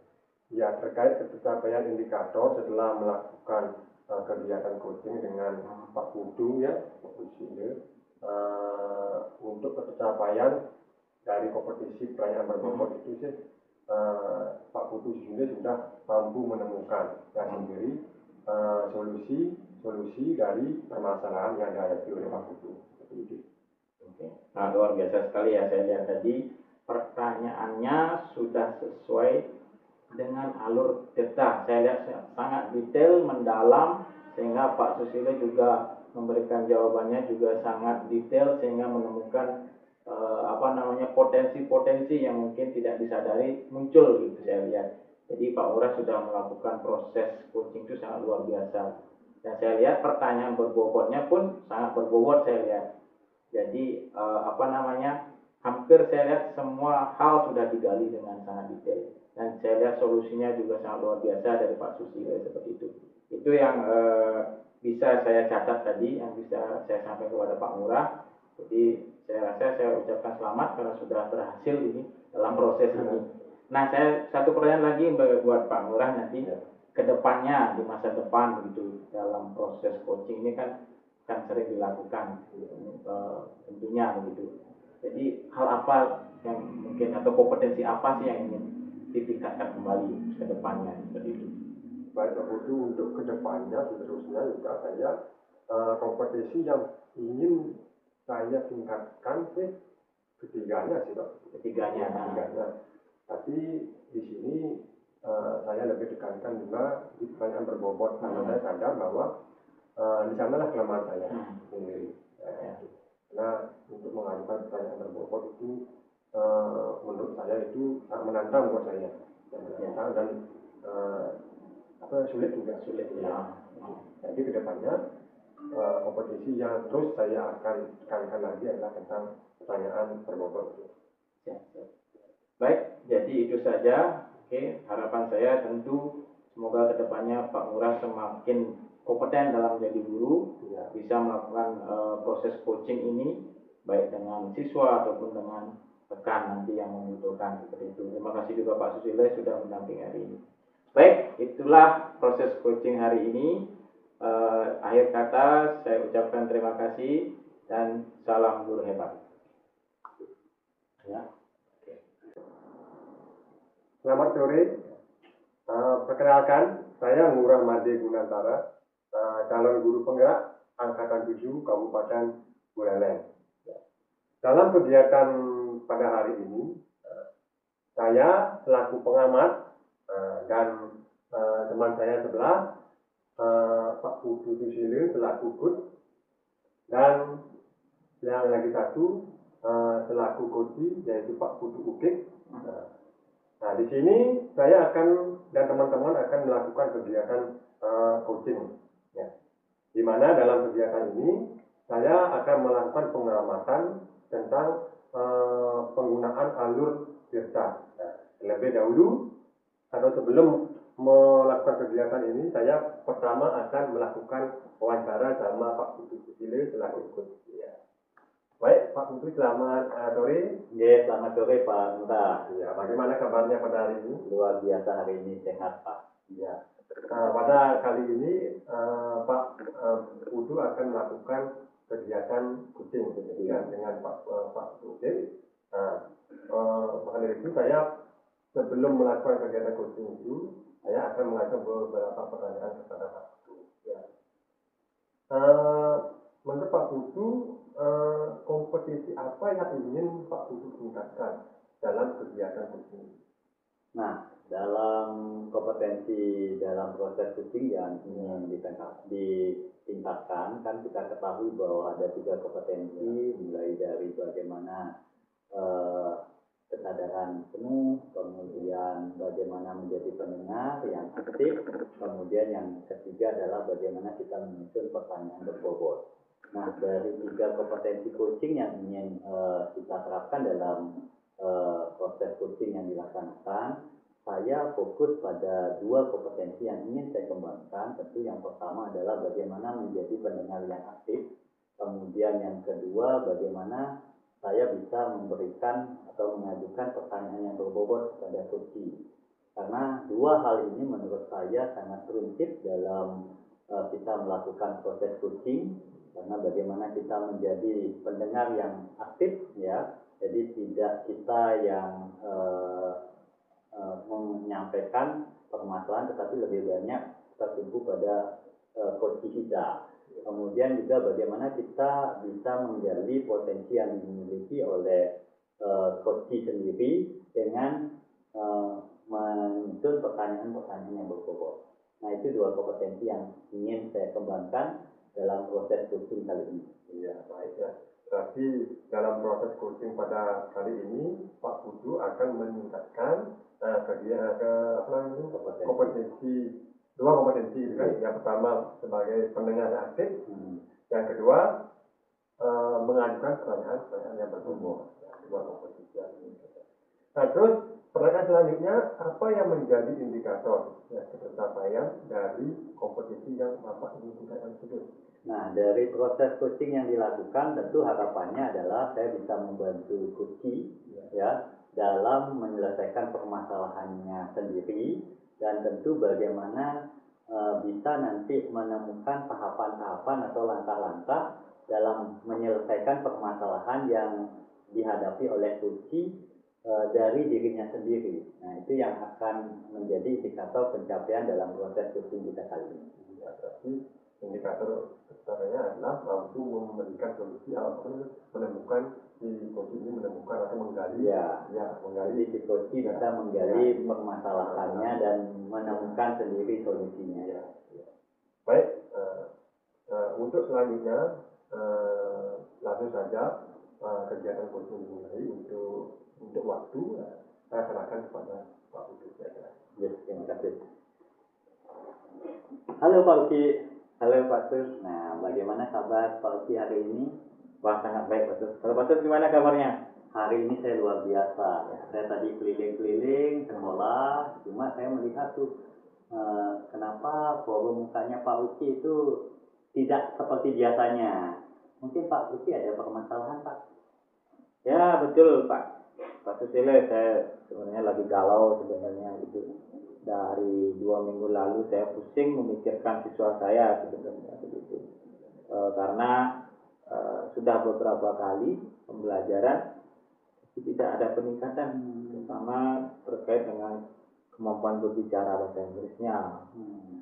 Ya, terkait pencapaian indikator setelah melakukan kegiatan coaching dengan Pak Putu ya, untuk pencapaian dari kompetisi pertanyaan berbobot itu sih Pak Putu sendiri sudah mampu menemukan sendiri solusi solusi dari permasalahan yang dihadapi oleh Pak Putu. Oke. Nah, luar biasa sekali ya, saya lihat tadi pertanyaannya sudah sesuai dengan alur cerita. Saya lihat sangat detail, mendalam, sehingga Pak Susilo juga memberikan jawabannya juga sangat detail, sehingga menemukan potensi-potensi yang mungkin tidak disadari muncul gitu saya lihat. Jadi Pak Ngurah sudah melakukan proses coaching itu sangat luar biasa. Dan saya lihat pertanyaan berbobotnya pun sangat berbobot saya lihat. Jadi hampir saya lihat semua hal sudah digali dengan sangat detail. Dan saya lihat solusinya juga sangat luar biasa dari Pak Susilo seperti itu. Itu yang bisa saya catat tadi, yang bisa saya sampaikan kepada Pak Ngurah. Jadi saya rasa saya ucapkan selamat karena sudah berhasil ini dalam proses ini. Nah, saya satu pertanyaan lagi buat Pak Ngurah nanti ke depannya di masa depan begitu dalam proses coaching ini kan sering dilakukan tentunya begitu. Jadi hal apa yang mungkin atau kompetensi apa sih yang ingin ditingkatkan kembali ke depannya seperti itu? Baik Pak Putu, untuk kedepannya seterusnya juga saya kompetisi yang ingin saya tingkatkan sih ketiganya sih Pak. Ketiganya. Tapi di sini saya lebih tekankan juga di pertanyaan berbobot karena saya sadar bahwa di sanalah kelemahan saya sendiri. Karena untuk mengajukan pertanyaan berbobot itu menurut saya itu sangat menantang buat saya. Menantang dan sulit juga. Jadi kedepannya kompetisi yang terus saya akan tekankan lagi adalah tentang pertanyaan berbobot itu. Baik, jadi itu saja. Oke, harapan saya tentu semoga kedepannya Pak Ngurah semakin kompeten dalam menjadi guru, bisa melakukan proses coaching ini baik dengan siswa ataupun dengan rekan nanti yang membutuhkan seperti itu. Terima kasih juga Pak Susilo sudah mendampingi hari ini. Baik, itulah proses coaching hari ini. Akhir kata saya ucapkan terima kasih dan salam guru hebat. Ya. Selamat sore. Perkenalkan, saya Ngurah Made Gunantara, calon guru penggerak Angkatan 7 Kabupaten Buleleng. Dalam kegiatan pada hari ini, saya selaku pengamat dan teman saya sebelah, Pak Putu Susilo selaku coach, dan yang lagi satu selaku coach yaitu Pak Putu Ukik. Nah, di sini saya akan dan teman-teman akan melakukan kegiatan coaching, ya. Di mana dalam kegiatan ini saya akan melakukan pengamatan tentang penggunaan alur tirta. Nah, terlebih dahulu atau sebelum melakukan kegiatan ini, saya pertama akan melakukan wawancara sama Pak Putu Susilo selaku coach. Ya. Baik, Pak Putu, selamat sore. Ya, selamat sore Pak Ngurah. Ya, bagaimana kabarnya pada hari ini? Luar biasa hari ini, sehat Pak. Ya. Pada kali ini Pak Putu akan melakukan kegiatan coaching dengan Pak Putu. Maka dari itu saya sebelum melakukan kegiatan coaching itu, saya akan mengajukan beberapa pertanyaan kepada Pak Putu. Ya. Menurut Pak Putu, kompetisi apa yang ingin Pak Putu tingkatkan dalam kegiatan coaching? Nah, dalam kompetensi dalam proses coaching yang ingin ditingkatkan, kan kita ketahui bahwa ada 3 kompetensi, mulai dari bagaimana kesadaran penuh, kemudian bagaimana menjadi pendengar yang aktif, kemudian yang ketiga adalah bagaimana kita menyusun pertanyaan berbobot. Nah, dari 3 kompetensi coaching yang ingin kita terapkan dalam proses coaching yang dilaksanakan, saya fokus pada 2 kompetensi yang ingin saya kembangkan. Tentu yang pertama adalah bagaimana menjadi pendengar yang aktif, kemudian yang kedua bagaimana saya bisa memberikan atau mengajukan pertanyaan yang berbobot kepada coaching. Karena 2 hal ini menurut saya sangat prinsip dalam kita melakukan proses coaching, karena bagaimana kita menjadi pendengar yang aktif, ya. Jadi tidak kita yang menyampaikan permasalahan, tetapi lebih banyak tertumpu pada coach kita. Kemudian juga bagaimana kita bisa menggali potensi yang dimiliki oleh coach sendiri dengan menyusun pertanyaan-pertanyaan yang berbobot. Nah, itu dua kompetensi yang ingin saya kembangkan dalam proses coaching kali ini. Iya, baik ya. Berarti dalam proses coaching pada kali ini, Pak Putu akan meningkatkan kompetensi, dua kompetensi gitu kan. Yang pertama sebagai pendengar aktif, yang kedua mengajukan pertanyaan-pertanyaan yang berbobot. Dua kompetensi yang ini. Nah, terus pertanyaan selanjutnya, apa yang menjadi indikator pencapaian dari kompetisi yang Bapak ingin tingkatkan tersebut? Nah, dari proses coaching yang dilakukan, tentu harapannya adalah saya bisa membantu coach ya dalam menyelesaikan permasalahannya sendiri, dan tentu bagaimana bisa nanti menemukan tahapan-tahapan atau langkah-langkah dalam menyelesaikan permasalahan yang dihadapi oleh coach dari dirinya sendiri. Nah, itu yang akan menjadi indikator pencapaian dalam proses coaching kita kali ini. Ya, berarti indikator pencapaiannya adalah mampu memberikan solusi atau menemukan si coach ini menemukan atau menggali. Jadi si coach bisa menggali permasalahannya dan menemukan sendiri solusinya. Baik, untuk selanjutnya langsung saja kegiatan coaching dimulai. Untuk waktu saya serahkan kepada Pak Uki. Yes, terima kasih. Halo Pak Uki. Halo Pak Sus. Nah, bagaimana kabar Pak Uki hari ini? Wah, sangat baik Pak Sus. Kalau Pak Sus gimana kabarnya? Hari ini saya luar biasa. Saya tadi keliling-keliling sekolah, cuma saya melihat tuh kenapa forum mukanya Pak Uki itu tidak seperti biasanya. Mungkin Pak Uki ada permasalahan Pak? Ya, betul Pak. Pak Susilo, saya sebenarnya lagi galau sebenarnya gitu. Dari 2 minggu lalu saya pusing memikirkan siswa saya sebenarnya begitu. Karena sudah beberapa kali pembelajaran tidak ada peningkatan, terutama terkait dengan kemampuan berbicara bahasa Inggrisnya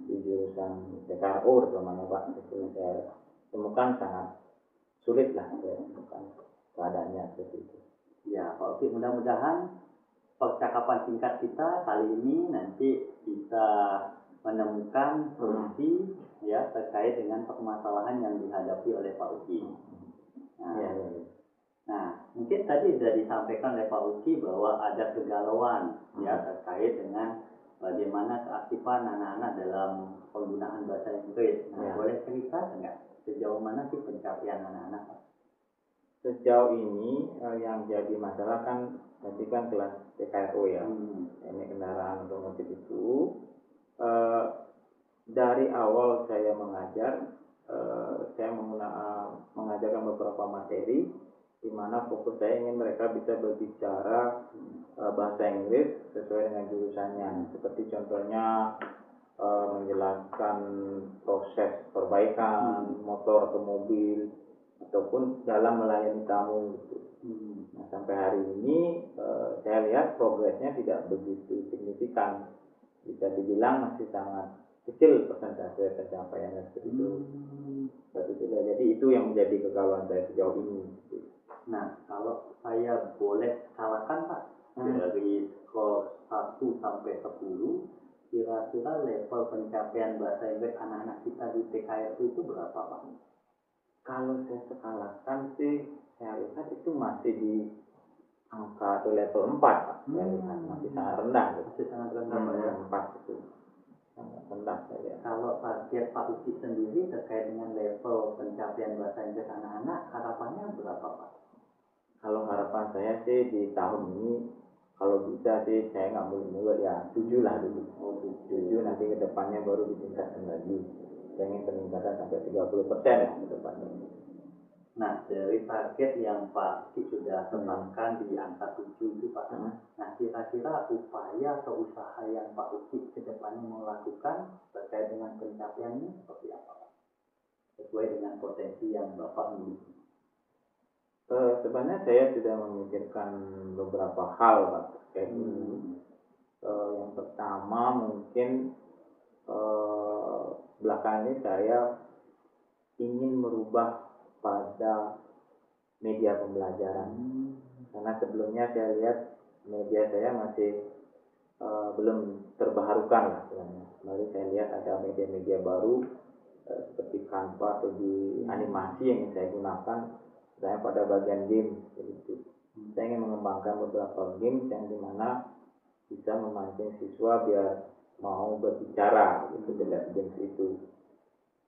di jurusan PKRO terutama Pak. Itu saya temukan sangat sulit lah saya temukan keadaannya seperti itu. Ya, Pak Uki, mudah-mudahan percakapan singkat kita kali ini nanti bisa menemukan solusi ya terkait dengan permasalahan yang dihadapi oleh Pak Uki. Nah, mungkin tadi sudah disampaikan oleh Pak Uki bahwa ada kegalauan ya terkait dengan bagaimana keaktifan anak-anak dalam penggunaan bahasa Inggris. Nah, boleh cerita enggak sejauh mana sih pencapaian anak-anak Pak? Sejauh ini yang jadi masalah kan tadi kan kelas PKRO ya. Ini kendaraan otomotif itu dari awal saya mengajar, saya mengajarkan beberapa materi di mana fokus saya ingin mereka bisa berbicara bahasa Inggris sesuai dengan jurusannya. Seperti contohnya menjelaskan proses perbaikan motor atau mobil ataupun dalam melayani tamu gitu. Nah, sampai hari ini saya lihat progresnya tidak begitu signifikan. Bisa dibilang masih sangat kecil persentase pencapaiannya seperti itu. Jadi itu yang menjadi kegalauan saya sejauh ini. Nah, kalau saya boleh salahkan Pak, dari skor 1 sampai 10, kira-kira level pencapaian bahasa Inggris anak-anak kita di PKRU itu berapa Pak? Kalau saya skalakan sih, saya lihat itu masih di angka atau level 4 Pak. Saya lihat masih sangat rendah. Masih sangat rendah Pak ya? 4 itu sangat rendah saya lihat. Kalau target Pak Uki sendiri terkait dengan level pencapaian bahasa Inggris anak-anak, harapannya berapa Pak? Kalau harapan saya sih di tahun ini, kalau bisa sih saya nggak muluk-muluk ya 7 lah dulu. 7 nanti ke depannya baru ditingkatkan lagi. Saya ingin peningkatan sampai 30% lah ke depannya. Nah, dari target yang Pak Uki sudah tetapkan di angka 7 itu Pak, nah kira-kira upaya atau usaha yang Pak Uki ke depannya mau lakukan terkait dengan pencapaiannya seperti apa Pak? Sesuai dengan potensi yang Bapak miliki. Sebenarnya saya sudah memikirkan beberapa hal Pak terkait ini. Yang pertama mungkin belakangan ini saya ingin merubah pada media pembelajaran. Karena sebelumnya saya lihat media saya masih belum terbaharukan lah istilahnya. Lalu saya lihat ada media-media baru seperti Canva atau di animasi yang saya gunakan, saya pada bagian game begitu. Saya ingin mengembangkan beberapa game yang dimana bisa memancing siswa biar mau berbicara gitu dengan games itu.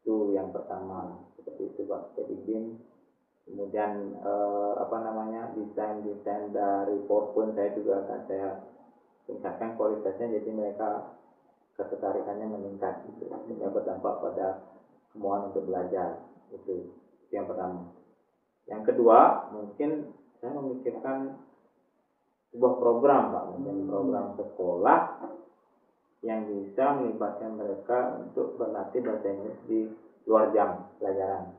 Itu yang pertama, seperti itu Pak. Jadi game, kemudian desain dari PowerPoint saya juga akan saya tingkatkan kualitasnya, jadi mereka ketertarikannya meningkat gitu, sehingga berdampak pada kemauan untuk belajar. Itu yang pertama. Yang kedua, mungkin saya memikirkan sebuah program Pak, mungkin program sekolah yang bisa melibatkan mereka untuk berlatih bahasa Inggris di luar jam pelajaran.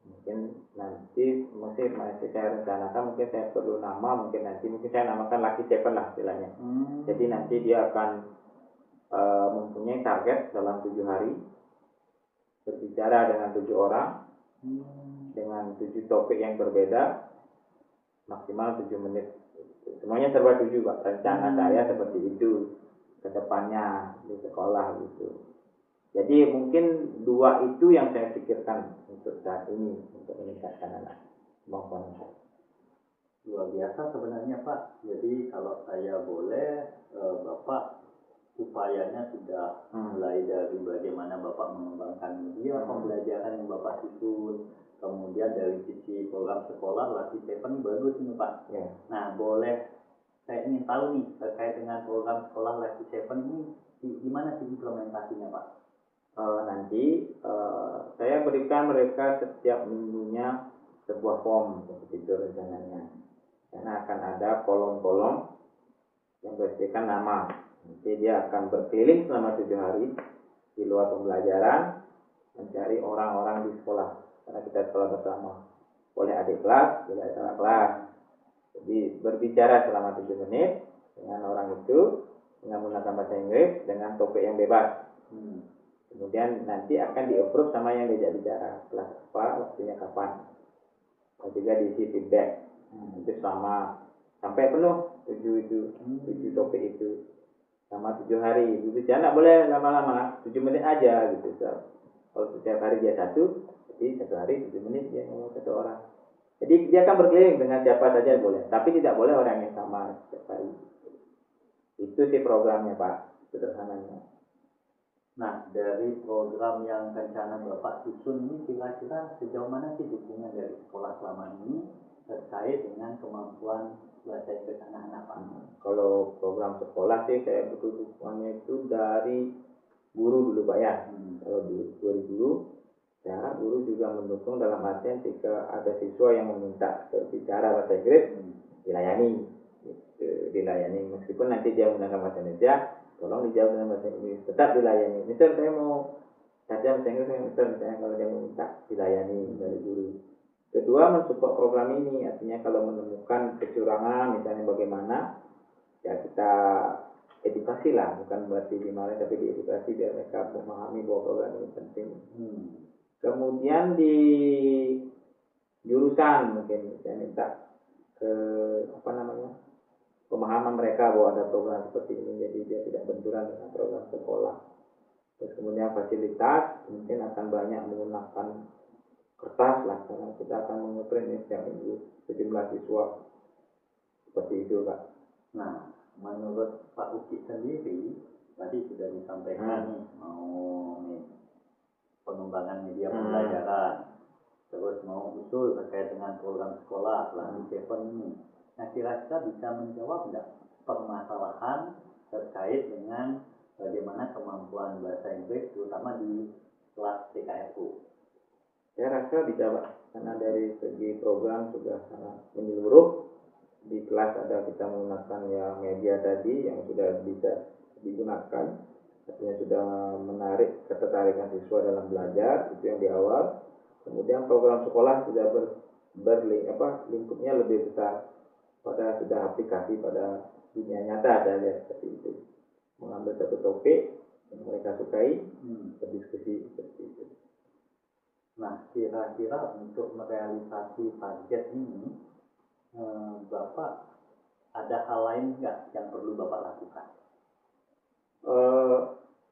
Mungkin nanti masih saya rencanakan, mungkin saya perlu nama, mungkin saya namakan Lucky Seven lah istilahnya. Jadi nanti dia akan mempunyai target dalam 7 hari, berbicara dengan 7 orang, dengan 7 topik yang berbeda, maksimal 7 menit. Semuanya serba 7 Pak, rencana saya seperti itu ke depannya di sekolah gitu. Jadi mungkin 2 itu yang saya pikirkan untuk saat ini, untuk meningkatkan anak kemampuan. Luar biasa sebenarnya Pak. Jadi kalau saya boleh, Bapak upayanya sudah mulai dari bagaimana Bapak mengembangkan media pembelajaran yang Bapak susun, kemudian dari sisi program sekolah Lucky Seven bagus ini Pak. Ya. Nah, boleh saya ingin tahu nih terkait dengan program sekolah Lucky Seven ini gimana sih implementasinya Pak? Nanti saya berikan mereka setiap minggunya sebuah form seperti itu rencananya. Karena akan ada kolom-kolom yang berisikan nama. Nanti dia akan berkeliling selama 7 hari di luar pembelajaran mencari orang-orang di sekolah. Karena kita sekolah bersama. Boleh adik kelas, boleh kakak kelas. Jadi berbicara selama 7 menit dengan orang itu dengan menggunakan bahasa Inggris dengan topik yang bebas. Kemudian nanti akan di-approve sama yang diajak bicara, kelas apa, waktunya kapan. Dan juga diisi feedback. Itu sama sampai penuh 7 topik itu sama 7 hari. Berbicara nggak boleh lama-lama, 7 menit aja gitu. Kalau setiap hari dia 1, jadi 1 hari 7 menit dia ngomong 1 orang. Jadi dia akan berkeliling dengan siapa saja boleh, tapi tidak boleh orang yang sama setiap hari. Itu sih programnya Pak, sederhananya. Nah, dari program yang rencana Bapak susun ini kira-kira sejauh mana sih dukungan dari sekolah selama ini terkait dengan kemampuan bahasa Inggris anak-anak Pak? Kalau program sekolah sih saya butuh dukungannya itu dari guru dulu Pak ya. Kalau dari guru, saya harap guru juga mendukung dalam artian jika ada siswa yang meminta berbicara bahasa Inggris, dilayani meskipun nanti dia menggunakan bahasa Indonesia, tolong dijawab dengan bahasa Inggris, tetap dilayani. Misal saya mau belajar bahasa Inggris, misalnya kalau dia minta dilayani dari guru. Kedua, mensupport program ini, artinya kalau menemukan kecurangan misalnya bagaimana, ya kita edukasi lah, bukan berarti dimarahi tapi diedukasi biar mereka memahami bahwa program ini penting. Kemudian di jurusan mungkin saya minta ke pemahaman mereka bahwa ada program seperti ini, jadi dia tidak benturan dengan program sekolah. Terus kemudian fasilitas mungkin akan banyak menggunakan kertas lah, karena kita akan mengeprint setiap minggu sejumlah siswa seperti itu Pak. Nah, menurut Pak Uki sendiri tadi sudah disampaikan nih mau pengembangan media pembelajaran, terus mau usul terkait dengan program sekolah Lucky Seven ini. Nah, kira-kira bisa menjawab nggak permasalahan terkait dengan bagaimana kemampuan bahasa Inggris terutama di kelas TKFU? Saya rasa bisa Pak, karena dari segi program sudah sangat menyeluruh. Di kelas ada kita menggunakan ya media tadi yang sudah bisa digunakan, artinya sudah menarik ketertarikan siswa dalam belajar, itu yang di awal. Kemudian program sekolah sudah lingkupnya lebih besar, pada sudah aplikasi pada dunia nyata, saya lihat seperti itu. Mengambil satu topik, yang mereka sukai, berdiskusi seperti itu. Nah, kira-kira untuk merealisasi target ini, Bapak ada hal lain nggak yang perlu Bapak lakukan?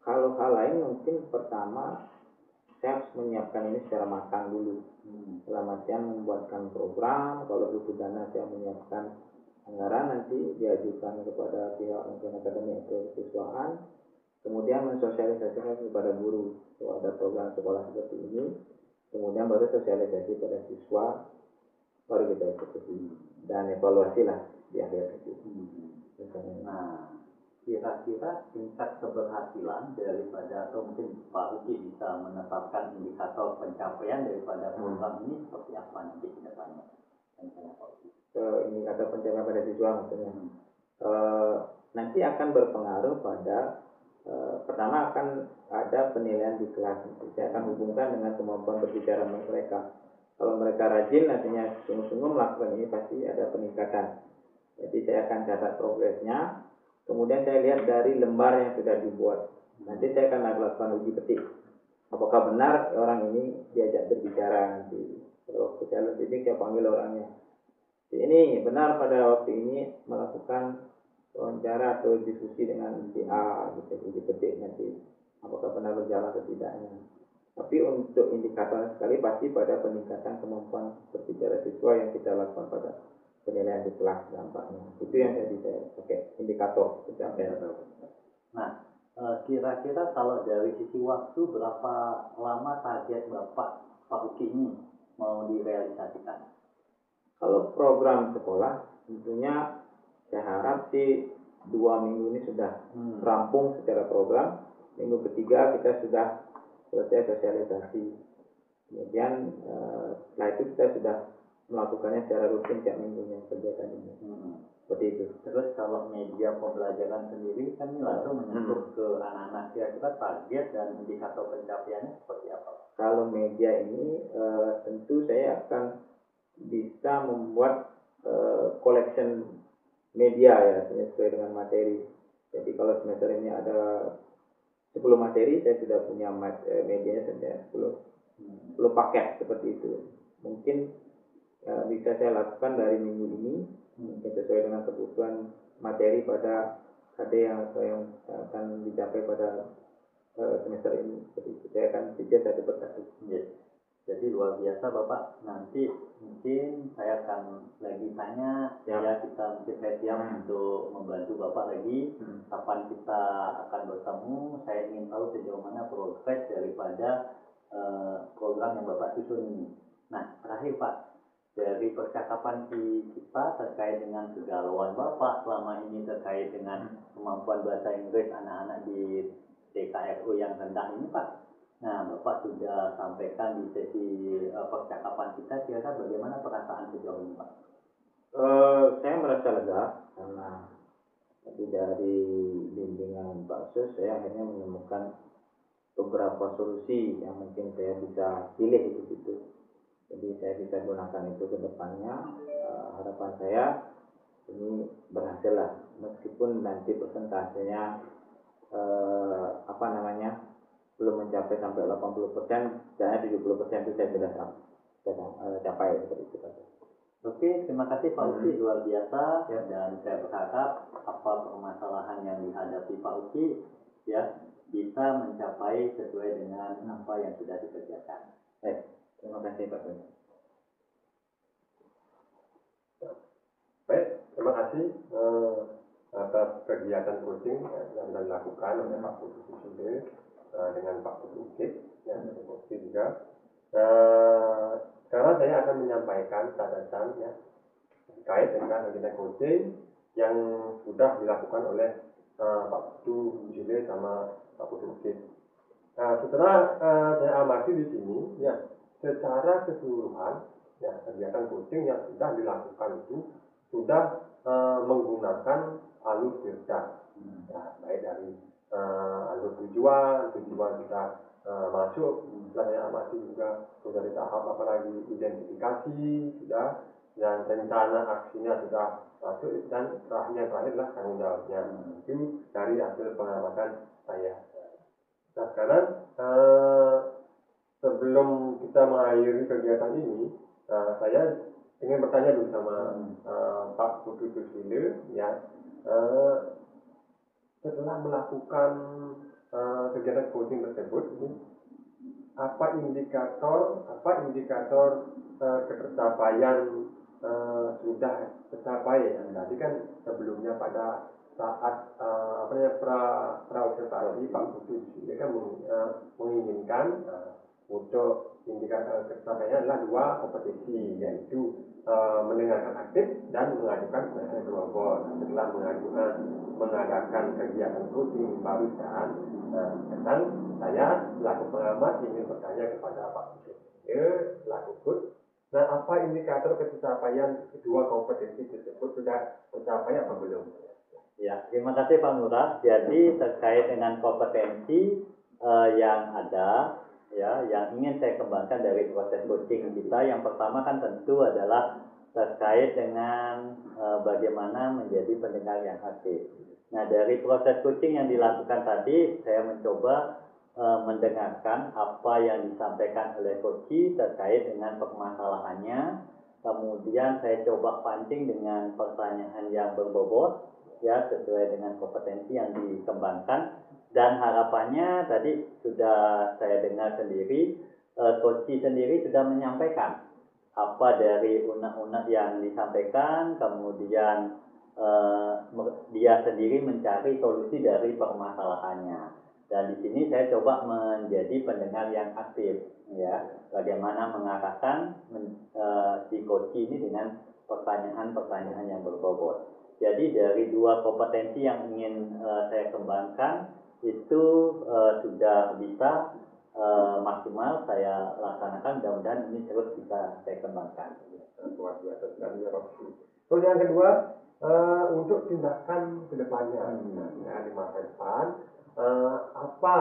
Kalau hal lain mungkin pertama saya harus menyiapkan ini secara matang dulu. Dalam artian membuatkan program, kalau butuh dana saya menyiapkan anggaran, nanti diajukan kepada pihak Ujian Akademik Kesiswaan, kemudian mensosialisasikan kepada guru. Kalau ada program sekolah seperti ini, kemudian baru sosialisasi pada siswa, baru kita eksekusi dan evaluasi lah di akhir itu. Nah, kira-kira tingkat keberhasilan daripada, atau mungkin Pak Uki bisa menetapkan indikator pencapaian daripada program ini seperti apa nanti ke depannya? Indikator pencapaian pada siswa maksudnya. Nanti akan berpengaruh pada pertama akan ada penilaian di kelas. Saya akan hubungkan dengan kemampuan berbicara mereka. Kalau mereka rajin, nantinya sungguh-sungguh melakukan ini, pasti ada peningkatan. Jadi saya akan catat progresnya. Kemudian saya lihat dari lembar yang sudah dibuat. Nanti saya akan lakukan uji petik. Apakah benar orang ini diajak berbicara nanti. Kalau waktu saya lebih saya panggil orangnya. Ini benar pada waktu ini melakukan wawancara atau diskusi dengan si A, gitu, uji petik nanti. Apakah benar berjalan atau tidaknya. Tapi untuk indikator sekali pasti pada peningkatan kemampuan berbicara siswa yang kita lakukan pada penilaian di kelas dampaknya. Itu yang jadi saya pakai indikator pencapaian. Nah, kira-kira kalau dari sisi waktu berapa lama target Bapak Pak Uki ini mau direalisasikan? Kalau program sekolah tentunya saya harap sih 2 minggu ini sudah rampung secara program. Minggu ketiga kita sudah selesai sosialisasi. Kemudian setelah itu kita sudah melakukannya secara rutin tiap minggunya kegiatan ini. Seperti itu. Terus kalau media pembelajaran sendiri kan ini langsung menyentuh ke anak-anak, kira-kira target dan indikator pencapaiannya seperti apa? Kalau media ini tentu saya akan bisa membuat collection media ya, sesuai dengan materi. Jadi kalau semester ini ada 10 materi, saya sudah punya medianya sampai 10 paket seperti itu. Mungkin bisa saya lakukan dari minggu ini, mungkin sesuai dengan kebutuhan materi pada KD yang akan dicapai pada semester ini. Jadi saya akan pikir satu persatu. Jadi luar biasa Bapak. Nanti mungkin saya akan lagi tanya, ya kita mungkin saya siap untuk membantu Bapak lagi. Kapan kita akan bertemu? Saya ingin tahu sejauh mana progres daripada program yang Bapak susun ini. Nah, terakhir Pak, dari percakapan kita terkait dengan kegalauan Bapak selama ini terkait dengan kemampuan bahasa Inggris anak-anak di TKRU yang rendah ini Pak. Nah, Bapak sudah sampaikan di sesi percakapan kita, kira-kira bagaimana perasaan sejauh ini Pak? Saya merasa lega karena dari bimbingan Pak Sus saya akhirnya menemukan beberapa solusi yang mungkin saya bisa pilih di situ. Jadi saya bisa gunakan itu ke depannya. Harapan saya ini berhasil lah, meskipun nanti persentasenya belum mencapai sampai 80%, dan 70% itu saya sudah capai seperti itu. Oke, terima kasih Pak Uki, luar biasa. Dan saya berharap apa permasalahan yang dihadapi Pak Uki ya bisa mencapai sesuai dengan apa yang sudah dikerjakan. Terima kasih Pak Beni. Baik, terima kasih atas kegiatan coaching yang dilakukan oleh Pak Putu Susile dengan Pak Putu Ukit yang dari juga. Sekarang saya akan menyampaikan catatan ya terkait dengan kegiatan coaching yang sudah dilakukan oleh Pak Putu Susile sama Pak Putu Ukit. Setelah saya amati di sini ya, secara keseluruhan ya kegiatan coaching yang sudah dilakukan itu sudah menggunakan alur Tirta, ya, baik dari alur tujuan sudah masuk, setelah saya amati juga sudah di tahap apalagi identifikasi sudah, dan rencana aksinya sudah masuk, dan terakhirlah tanggung jawabnya itu dari hasil pengamatan saya. Nah sekarang sebelum kita mengakhiri kegiatan ini, saya ingin bertanya dulu sama Pak Putu Susilo, ya, setelah melakukan kegiatan coaching tersebut, apa indikator ketercapaian sudah tercapai? Tadi kan sebelumnya pada saat pra observasi Pak Putu Susilo kan menginginkan untuk indikator ketercapaiannya adalah 2 kompetensi, yaitu mendengarkan aktif dan mengajukan penelitian kelompok. Setelah mengadakan kegiatan coaching barusan, sekarang saya selaku pengamat ingin bertanya kepada Pak Susilo selaku coach. Nah, apa indikator pencapaian kedua kompetensi tersebut sudah tercapai apa belum? Ya, terima kasih Pak Lurah. Jadi terkait dengan kompetensi yang ada, ya, yang ingin saya kembangkan dari proses coaching kita, yang pertama kan tentu adalah terkait dengan bagaimana menjadi pendengar yang aktif. Nah, dari proses coaching yang dilakukan tadi, saya mencoba mendengarkan apa yang disampaikan oleh coach terkait dengan permasalahannya. Kemudian saya coba pancing dengan pertanyaan yang berbobot, ya, sesuai dengan kompetensi yang dikembangkan. Dan harapannya tadi sudah saya dengar sendiri, coach sendiri sudah menyampaikan apa dari unek-unek yang disampaikan, kemudian dia sendiri mencari solusi dari permasalahannya. Dan di sini saya coba menjadi pendengar yang aktif, ya, bagaimana mengarahkan si coach ini dengan pertanyaan-pertanyaan yang berbobot. Jadi dari 2 kompetensi yang ingin saya kembangkan itu sudah bisa maksimal saya laksanakan. Mudah-mudahan ini terus bisa saya kembangkan. Luar biasa sekali ya Pak. Terus yang kedua, untuk tindakan kedepannya, di masa depan, apa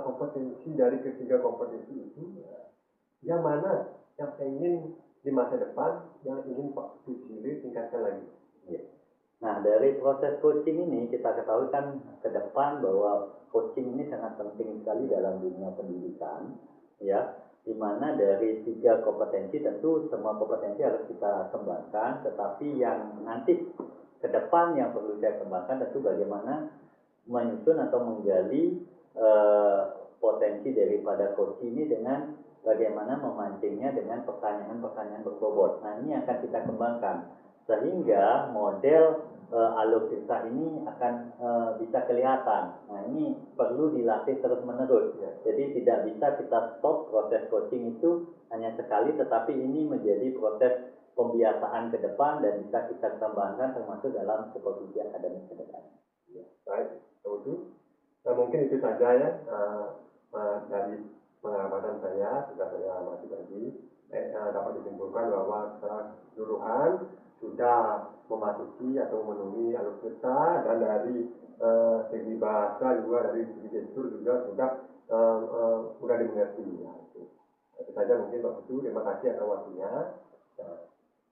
kompetensi dari ketiga kompetensi itu, yang mana yang saya ingin di masa depan yang ingin Pak Susilo tingkatkan lagi? Nah, dari proses coaching ini kita ketahui kan ke depan bahwa coaching ini sangat penting sekali dalam dunia pendidikan, ya, di mana dari 3 kompetensi tentu semua kompetensi harus kita kembangkan, tetapi yang nanti ke depan yang perlu saya kembangkan tentu bagaimana menyusun atau menggali potensi daripada coach ini dengan bagaimana memancingnya dengan pertanyaan-pertanyaan berbobot. Nah, ini akan kita kembangkan sehingga model alutsista ini akan bisa kelihatan. Nah, ini perlu dilatih terus-menerus. Jadi tidak bisa kita stop proses coaching itu hanya sekali, tetapi ini menjadi proses pembiasaan ke depan dan bisa kita kembangkan termasuk dalam supervisi akademik ke depan. Baik, betul. Nah, mungkin itu saja ya dari pengamatan saya, sudah saya amati tadi, dapat disimpulkan bahwa secara keseluruhan sudah memasuki atau memenuhi alutsista, dan dari segi bahasa juga, dari segi gestur juga sudah mudah dimengerti. Ya. Itu saja mungkin Pak Putu, terima kasih atas waktunya.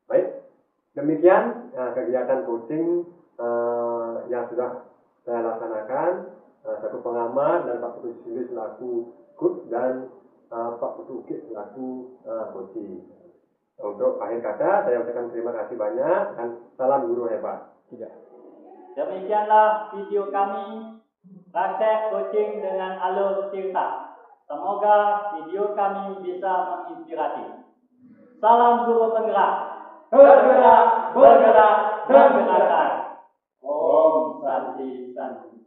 Baik, demikian kegiatan coaching yang sudah saya laksanakan, satu pengamat dan Pak Putu Susilo selaku coach dan Pak Putu Ukit selaku coaching. Untuk akhir kata, saya ucapkan terima kasih banyak dan salam guru hebat. Demikianlah video kami, praktek coaching dengan alur Tirta. Semoga video kami bisa menginspirasi. Salam guru penggerak. Bergerak, bergerak, bergerakkan. Om Santi Santi.